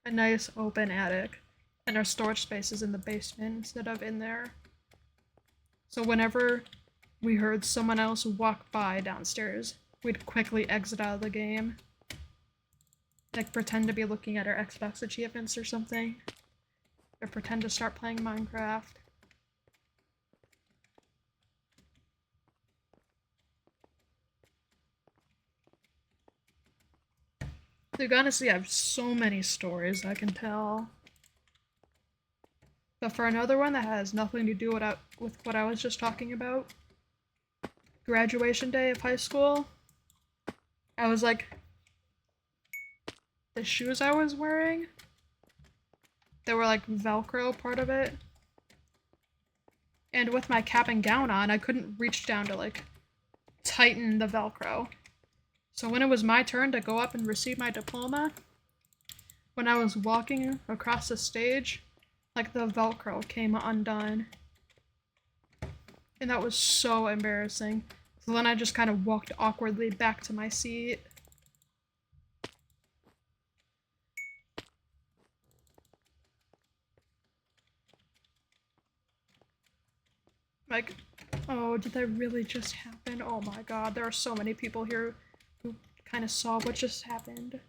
Speaker 1: a nice open attic, and our storage space is in the basement instead of in there. So whenever we heard someone else walk by downstairs, we'd quickly exit out of the game. Like pretend to be looking at our Xbox achievements or something. Or pretend to start playing Minecraft. Dude, honestly, I have so many stories I can tell. But for another one that has nothing to do with what I was just talking about, graduation day of high school, I was like, the shoes I was wearing, they were like Velcro part of it. And with my cap and gown on, I couldn't reach down to like tighten the Velcro. So when it was my turn to go up and receive my diploma, when I was walking across the stage, like the Velcro came undone. And that was so embarrassing. So then I just kind of walked awkwardly back to my seat. Like, oh, did that really just happen? Oh my god, there are so many people here who kind of saw what just happened.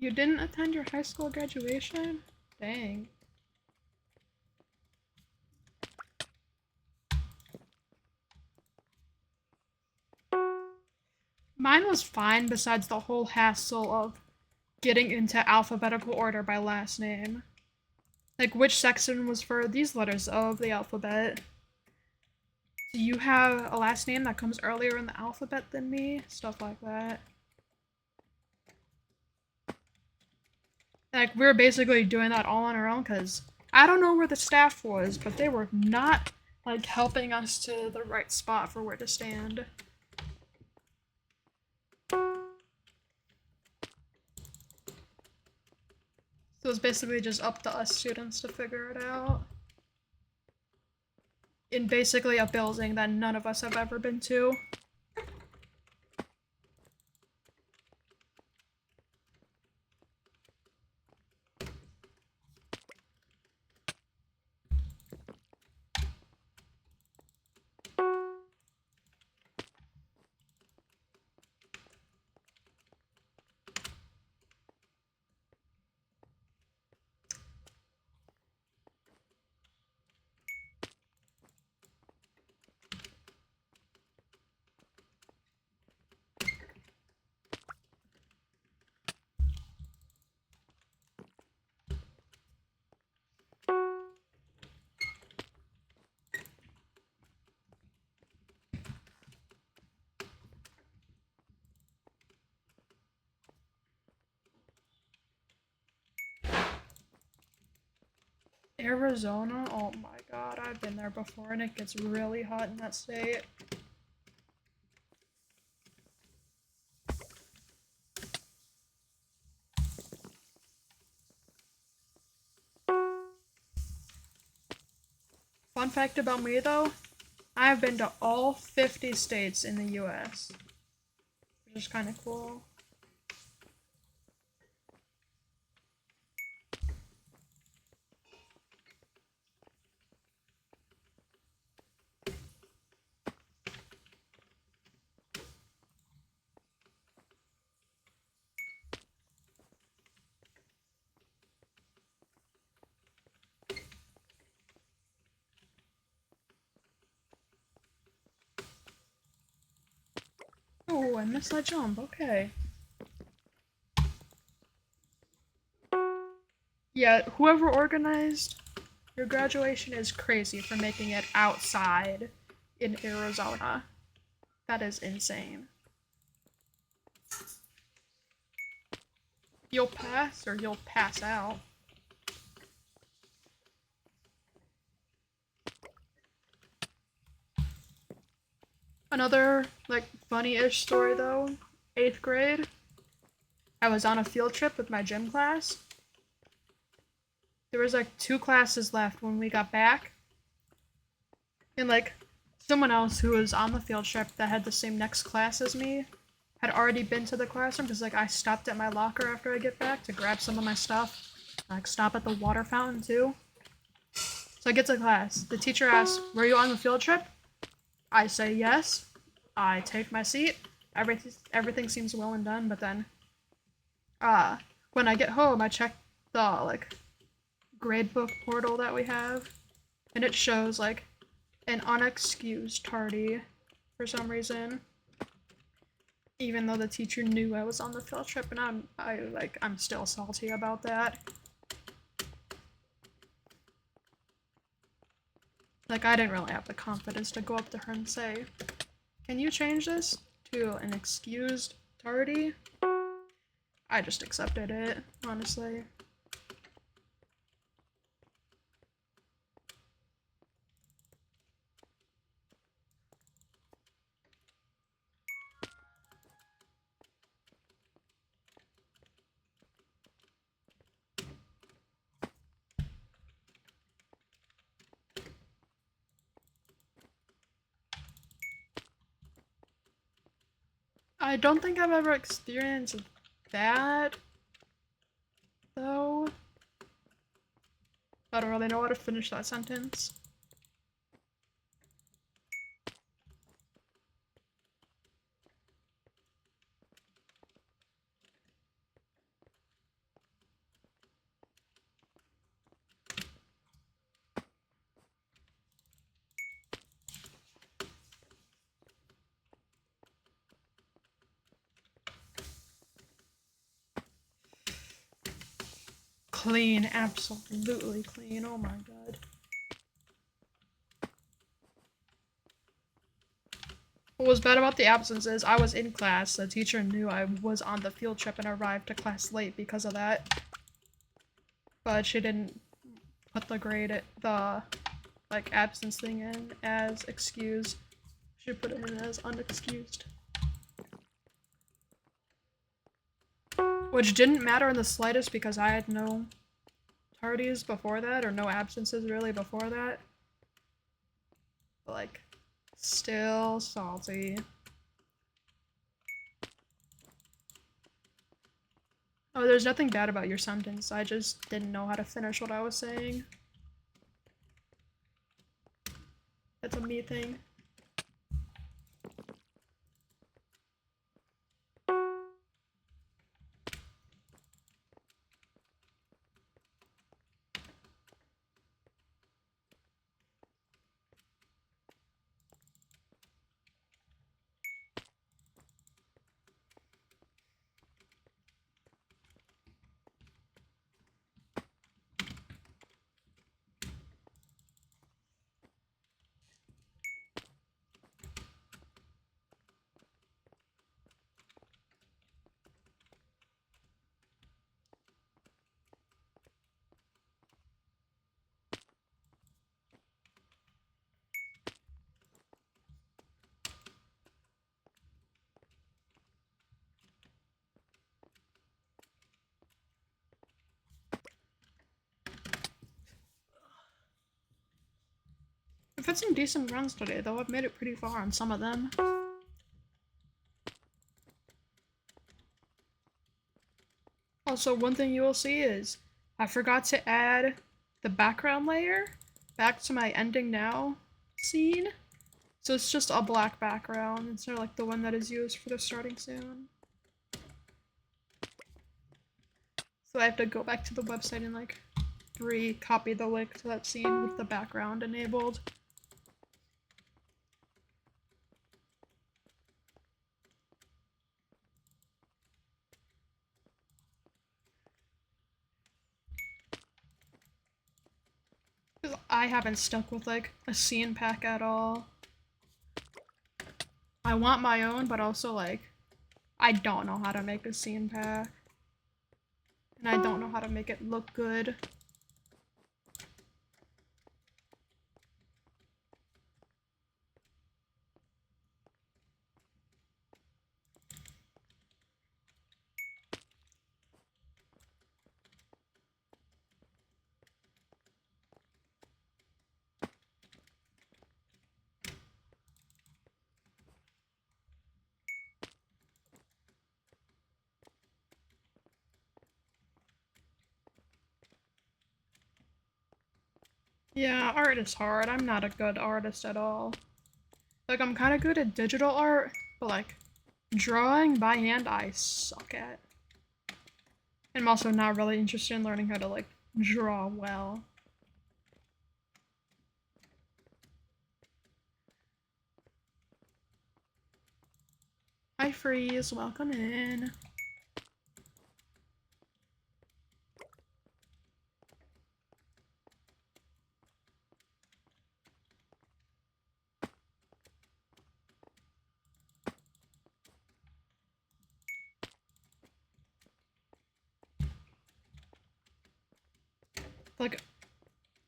Speaker 1: You didn't attend your high school graduation? Dang. Mine was fine besides the whole hassle of getting into alphabetical order by last name. Like, which section was for these letters of the alphabet? Do you have a last name that comes earlier in the alphabet than me? Stuff like that. Like, we were basically doing that all on our own because I don't know where the staff was, but they were not, like, helping us to the right spot for where to stand. So it's basically just up to us students to figure it out. In basically a building that none of us have ever been to. Arizona? Oh my god, I've been there before and it gets really hot in that state. Fun fact about me though, I have been to all 50 states in the US, which is kind of cool. Oh, I missed that jump, okay. Yeah, whoever organized your graduation is crazy for making it outside in Arizona. That is insane. You'll pass or you'll pass out. Another, like, funny-ish story though, 8th grade, I was on a field trip with my gym class. There was like 2 classes left when we got back. And like, someone else who was on the field trip that had the same next class as me had already been to the classroom because like I stopped at my locker after I get back to grab some of my stuff. Like stop at the water fountain too. So I get to class. The teacher asks, "Were you on the field trip?" I say yes. I take my seat. Everything seems well and done, but then when I get home I check the like gradebook portal that we have and it shows like an unexcused tardy for some reason. Even though the teacher knew I was on the field trip and I'm still salty about that. Like I didn't really have the confidence to go up to her and say, "Can you change this to an excused tardy?" I just accepted it, honestly. I don't think I've ever experienced that, though. I don't really know how to finish that sentence. clean, absolutely clean. Oh my god. What was bad about the absence is I was in class. The teacher knew I was on the field trip and arrived to class late because of that. But she didn't put the like absence thing in as excuse. She put it in as unexcused. Which didn't matter in the slightest because I had no tardies before that, or no absences really before that. But, like, still salty. Oh, there's nothing bad about your sentence. I just didn't know how to finish what I was saying. That's a me thing. I've had some decent runs today, though. I've made it pretty far on some of them. Also, one thing you will see is I forgot to add the background layer back to my ending now scene. So it's just a black background instead of like the one that is used for the starting soon. So I have to go back to the website and like re-copy the link to that scene with the background enabled. Because I haven't stuck with like a scene pack at all. I want my own, but also like I don't know how to make a scene pack. And I don't know how to make it look good. Yeah, art is hard. I'm not a good artist at all. Like, I'm kind of good at digital art, but like, drawing by hand I suck at. I'm also not really interested in learning how to like, draw well. Hi Freeze, welcome in. Like,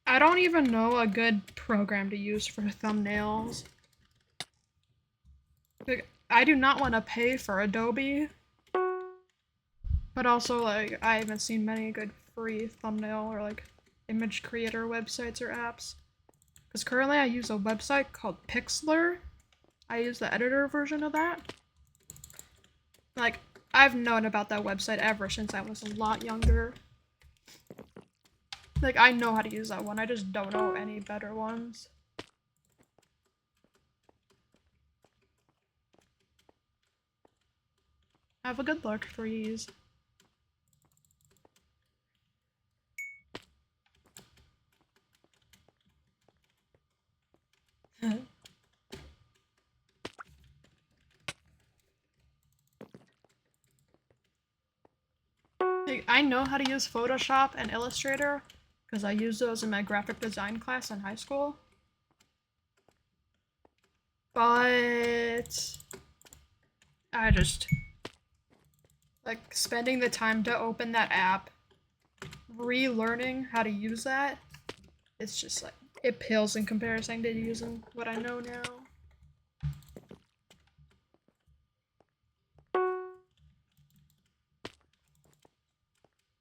Speaker 1: I don't even know a good program to use for thumbnails. Like, I do not want to pay for Adobe, but also like I haven't seen many good free thumbnail or like image creator websites or apps. Because currently I use a website called Pixlr. I use the editor version of that. Like, I've known about that website ever since I was a lot younger. Like, I know how to use that one, I just don't know any better ones. Have a good luck, Freeze. Like, I know how to use Photoshop and Illustrator because I used those in my graphic design class in high school. But I just like spending the time to open that app, relearning how to use that. It's just like it pales in comparison to using what I know now.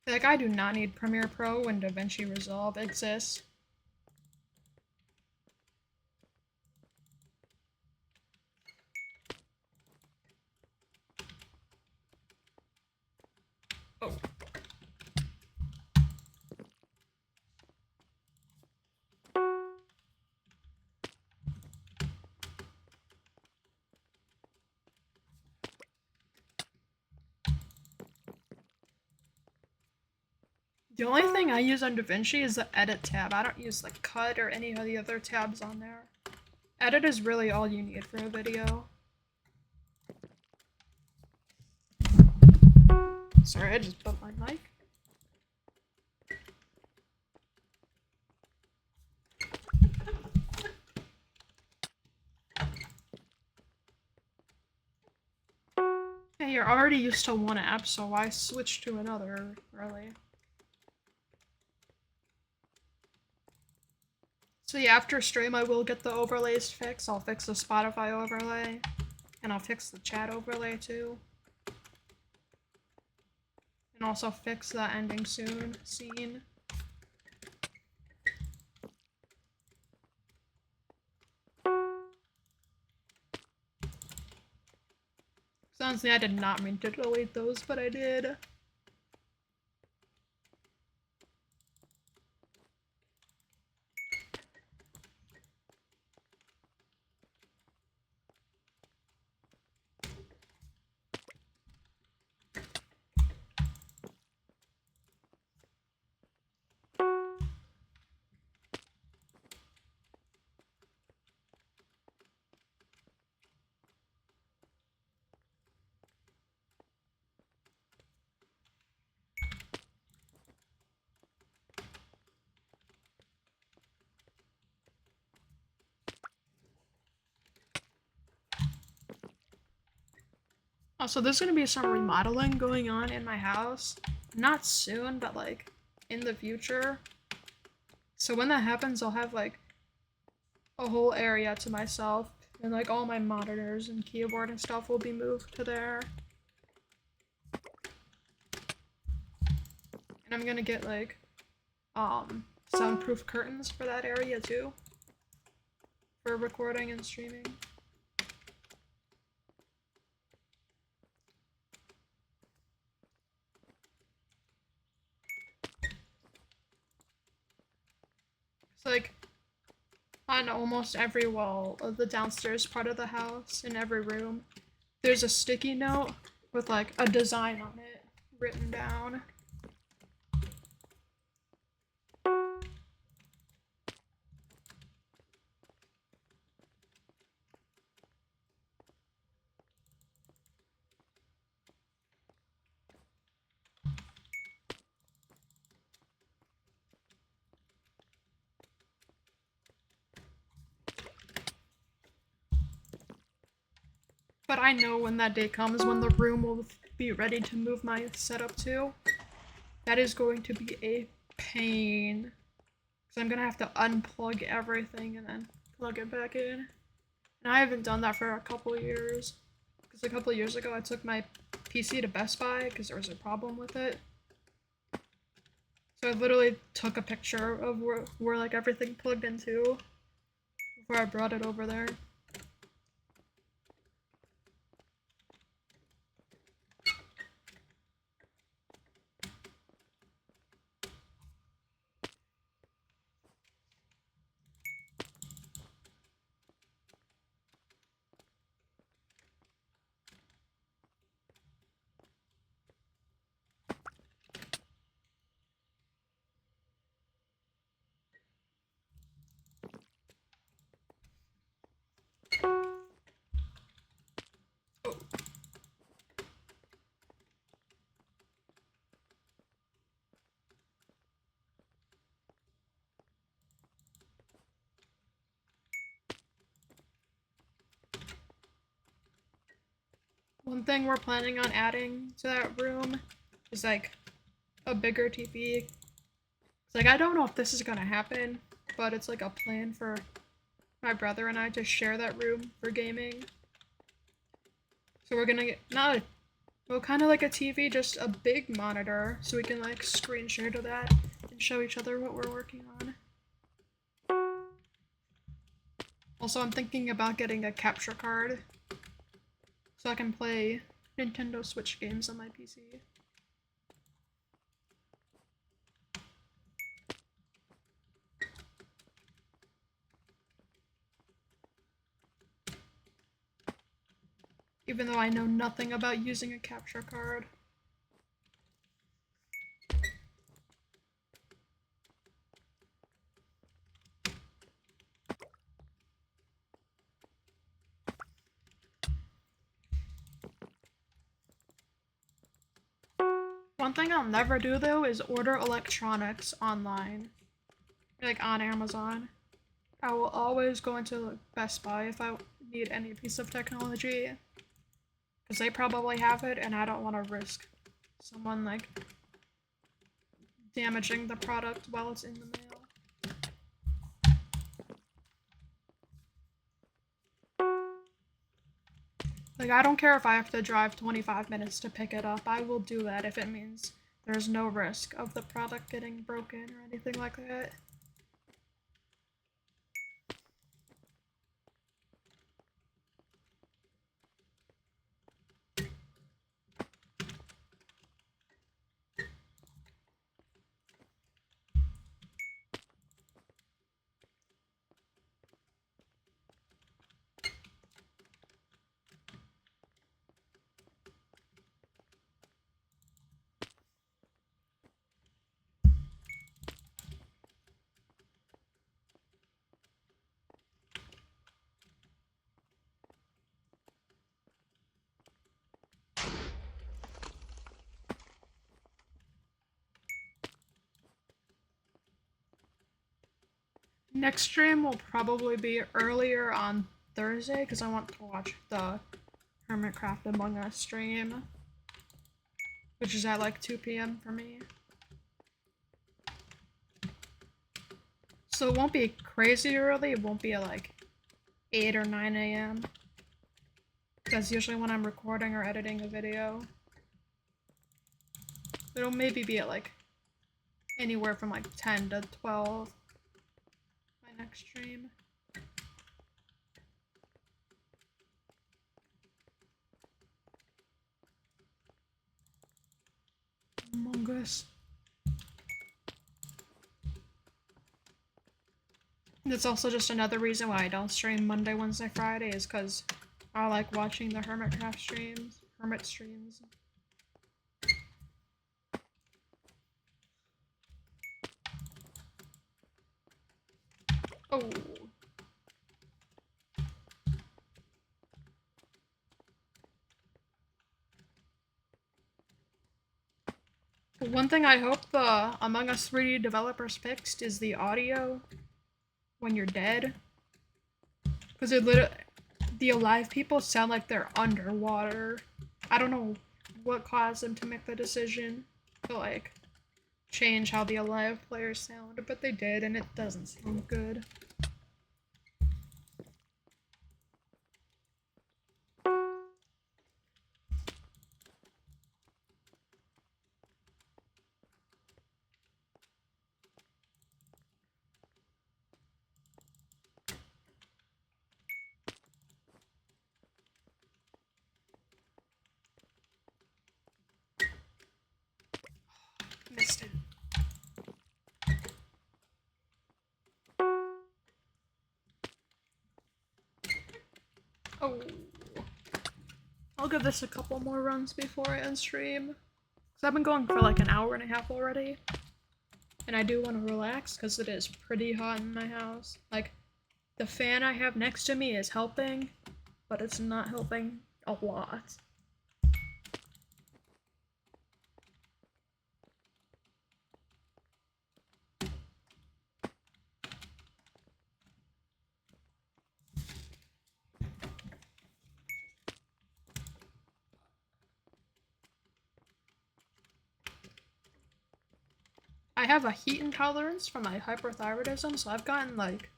Speaker 1: Like, I do not need Premiere Pro when DaVinci Resolve exists. Oh. The only thing I use on DaVinci is the Edit tab. I don't use like Cut or any of the other tabs on there. Edit is really all you need for a video. Sorry, I just bumped my mic. Yeah, you're already used to one app, so why switch to another, really? So yeah, after stream I will get the overlays fixed. I'll fix the Spotify overlay, and I'll fix the chat overlay too. And also fix the ending soon scene. Honestly, I did not mean to delete those, but I did. Also, there's gonna be some remodeling going on in my house. Not soon, but like in the future. So when that happens, I'll have like a whole area to myself, and like all my monitors and keyboard and stuff will be moved to there. And I'm gonna get like soundproof curtains for that area too, for recording and streaming. So like on almost every wall of the downstairs part of the house, in every room, there's a sticky note with like a design on it written down. But I know when that day comes when the room will be ready to move my setup to. That is going to be a pain. Because I'm gonna have to unplug everything and then plug it back in. And I haven't done that for a couple years. Because a couple years ago I took my PC to Best Buy because there was a problem with it. So I literally took a picture of where like everything plugged into before I brought it over there. One thing we're planning on adding to that room is like a bigger TV. It's like I don't know if this is gonna happen, but it's like a plan for my brother and I to share that room for gaming. So we're gonna get not a well, kind of like a TV, just a big monitor, so we can like screen share to that and show each other what we're working on. Also, I'm thinking about getting a capture card so I can play Nintendo Switch games on my PC. Even though I know nothing about using a capture card. One thing I'll never do though is order electronics online, like on Amazon. I will always go into Best Buy if I need any piece of technology, because they probably have it and I don't want to risk someone like damaging the product while it's in the mail. Like, I don't care if I have to drive 25 minutes to pick it up. I will do that if it means there's no risk of the product getting broken or anything like that. Next stream will probably be earlier on Thursday because I want to watch the Hermitcraft Among Us stream, which is at like 2 p.m. for me. So it won't be crazy early, it won't be at like 8 or 9 a.m. That's usually when I'm recording or editing a video. It'll maybe be at like anywhere from like 10 to 12. My next stream. Among Us. That's also just another reason why I don't stream Monday, Wednesday, Friday is because I like watching the Hermitcraft streams. Hermit streams. Oh. One thing I hope the Among Us 3D developers fixed is the audio when you're dead. Because the alive people sound like they're underwater. I don't know what caused them to make the decision to like change how the alive players sound, but they did and it doesn't sound good. Missed it. Oh. I'll give this a couple more runs before I end stream. Because I've been going for like an hour and a half already. And I do want to relax because it is pretty hot in my house. Like, the fan I have next to me is helping, but it's not helping a lot. I have a heat intolerance from my hyperthyroidism, so I've gotten like,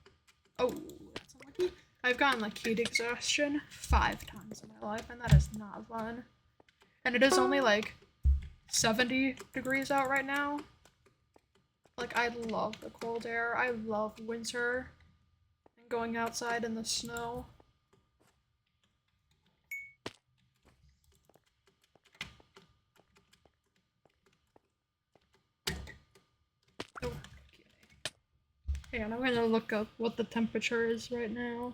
Speaker 1: oh, that's unlucky. I've gotten like heat exhaustion 5 times in my life, and that is not fun. And it is only like 70 degrees out right now. Like, I love the cold air. I love winter and going outside in the snow. Oh, okay. And I'm gonna look up what the temperature is right now.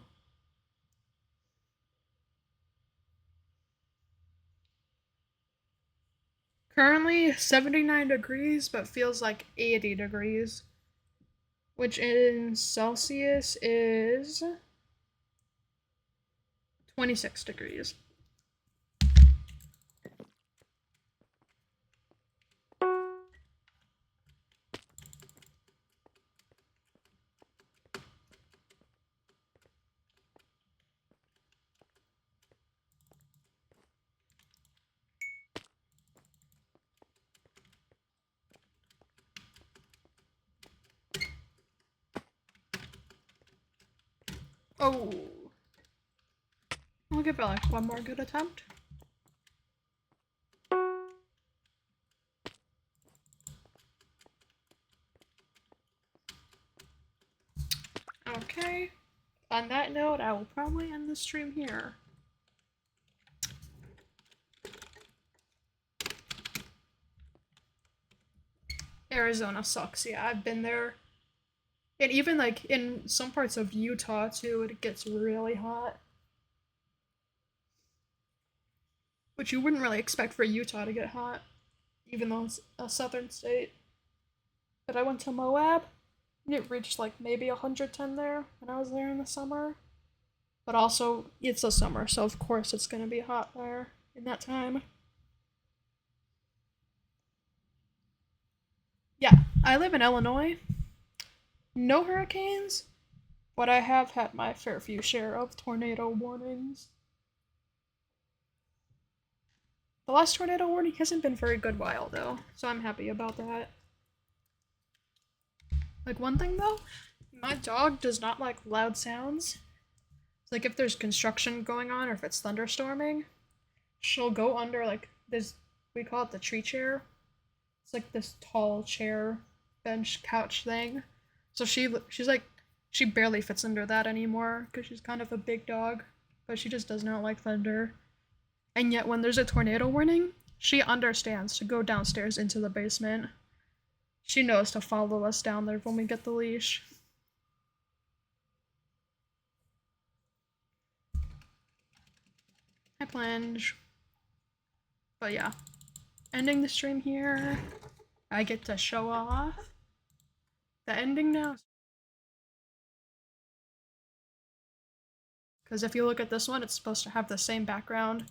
Speaker 1: Currently 79 degrees, but feels like 80 degrees, which in Celsius is 26 degrees. Oh. I'll give it like one more good attempt. Okay. On that note, I will probably end the stream here. Arizona sucks, yeah, I've been there. And even like in some parts of Utah too, it gets really hot. Which you wouldn't really expect for Utah to get hot, even though it's a southern state. But I went to Moab, and it reached like maybe 110 there when I was there in the summer. But also, it's the summer, so of course it's gonna be hot there in that time. Yeah, I live in Illinois. No hurricanes, but I have had my fair few share of tornado warnings. The last tornado warning hasn't been very good while though, so I'm happy about that. Like one thing though, my dog does not like loud sounds. Like if there's construction going on or if it's thunderstorming, she'll go under like this, we call it the tree chair. It's like this tall chair, bench, couch thing. So she's like she barely fits under that anymore because she's kind of a big dog, but she just does not like thunder. And yet when there's a tornado warning, she understands to go downstairs into the basement. She knows to follow us down there when we get the leash. I plunge. But yeah, ending the stream here. I get to show off the ending now. Because if you look at this one, it's supposed to have the same background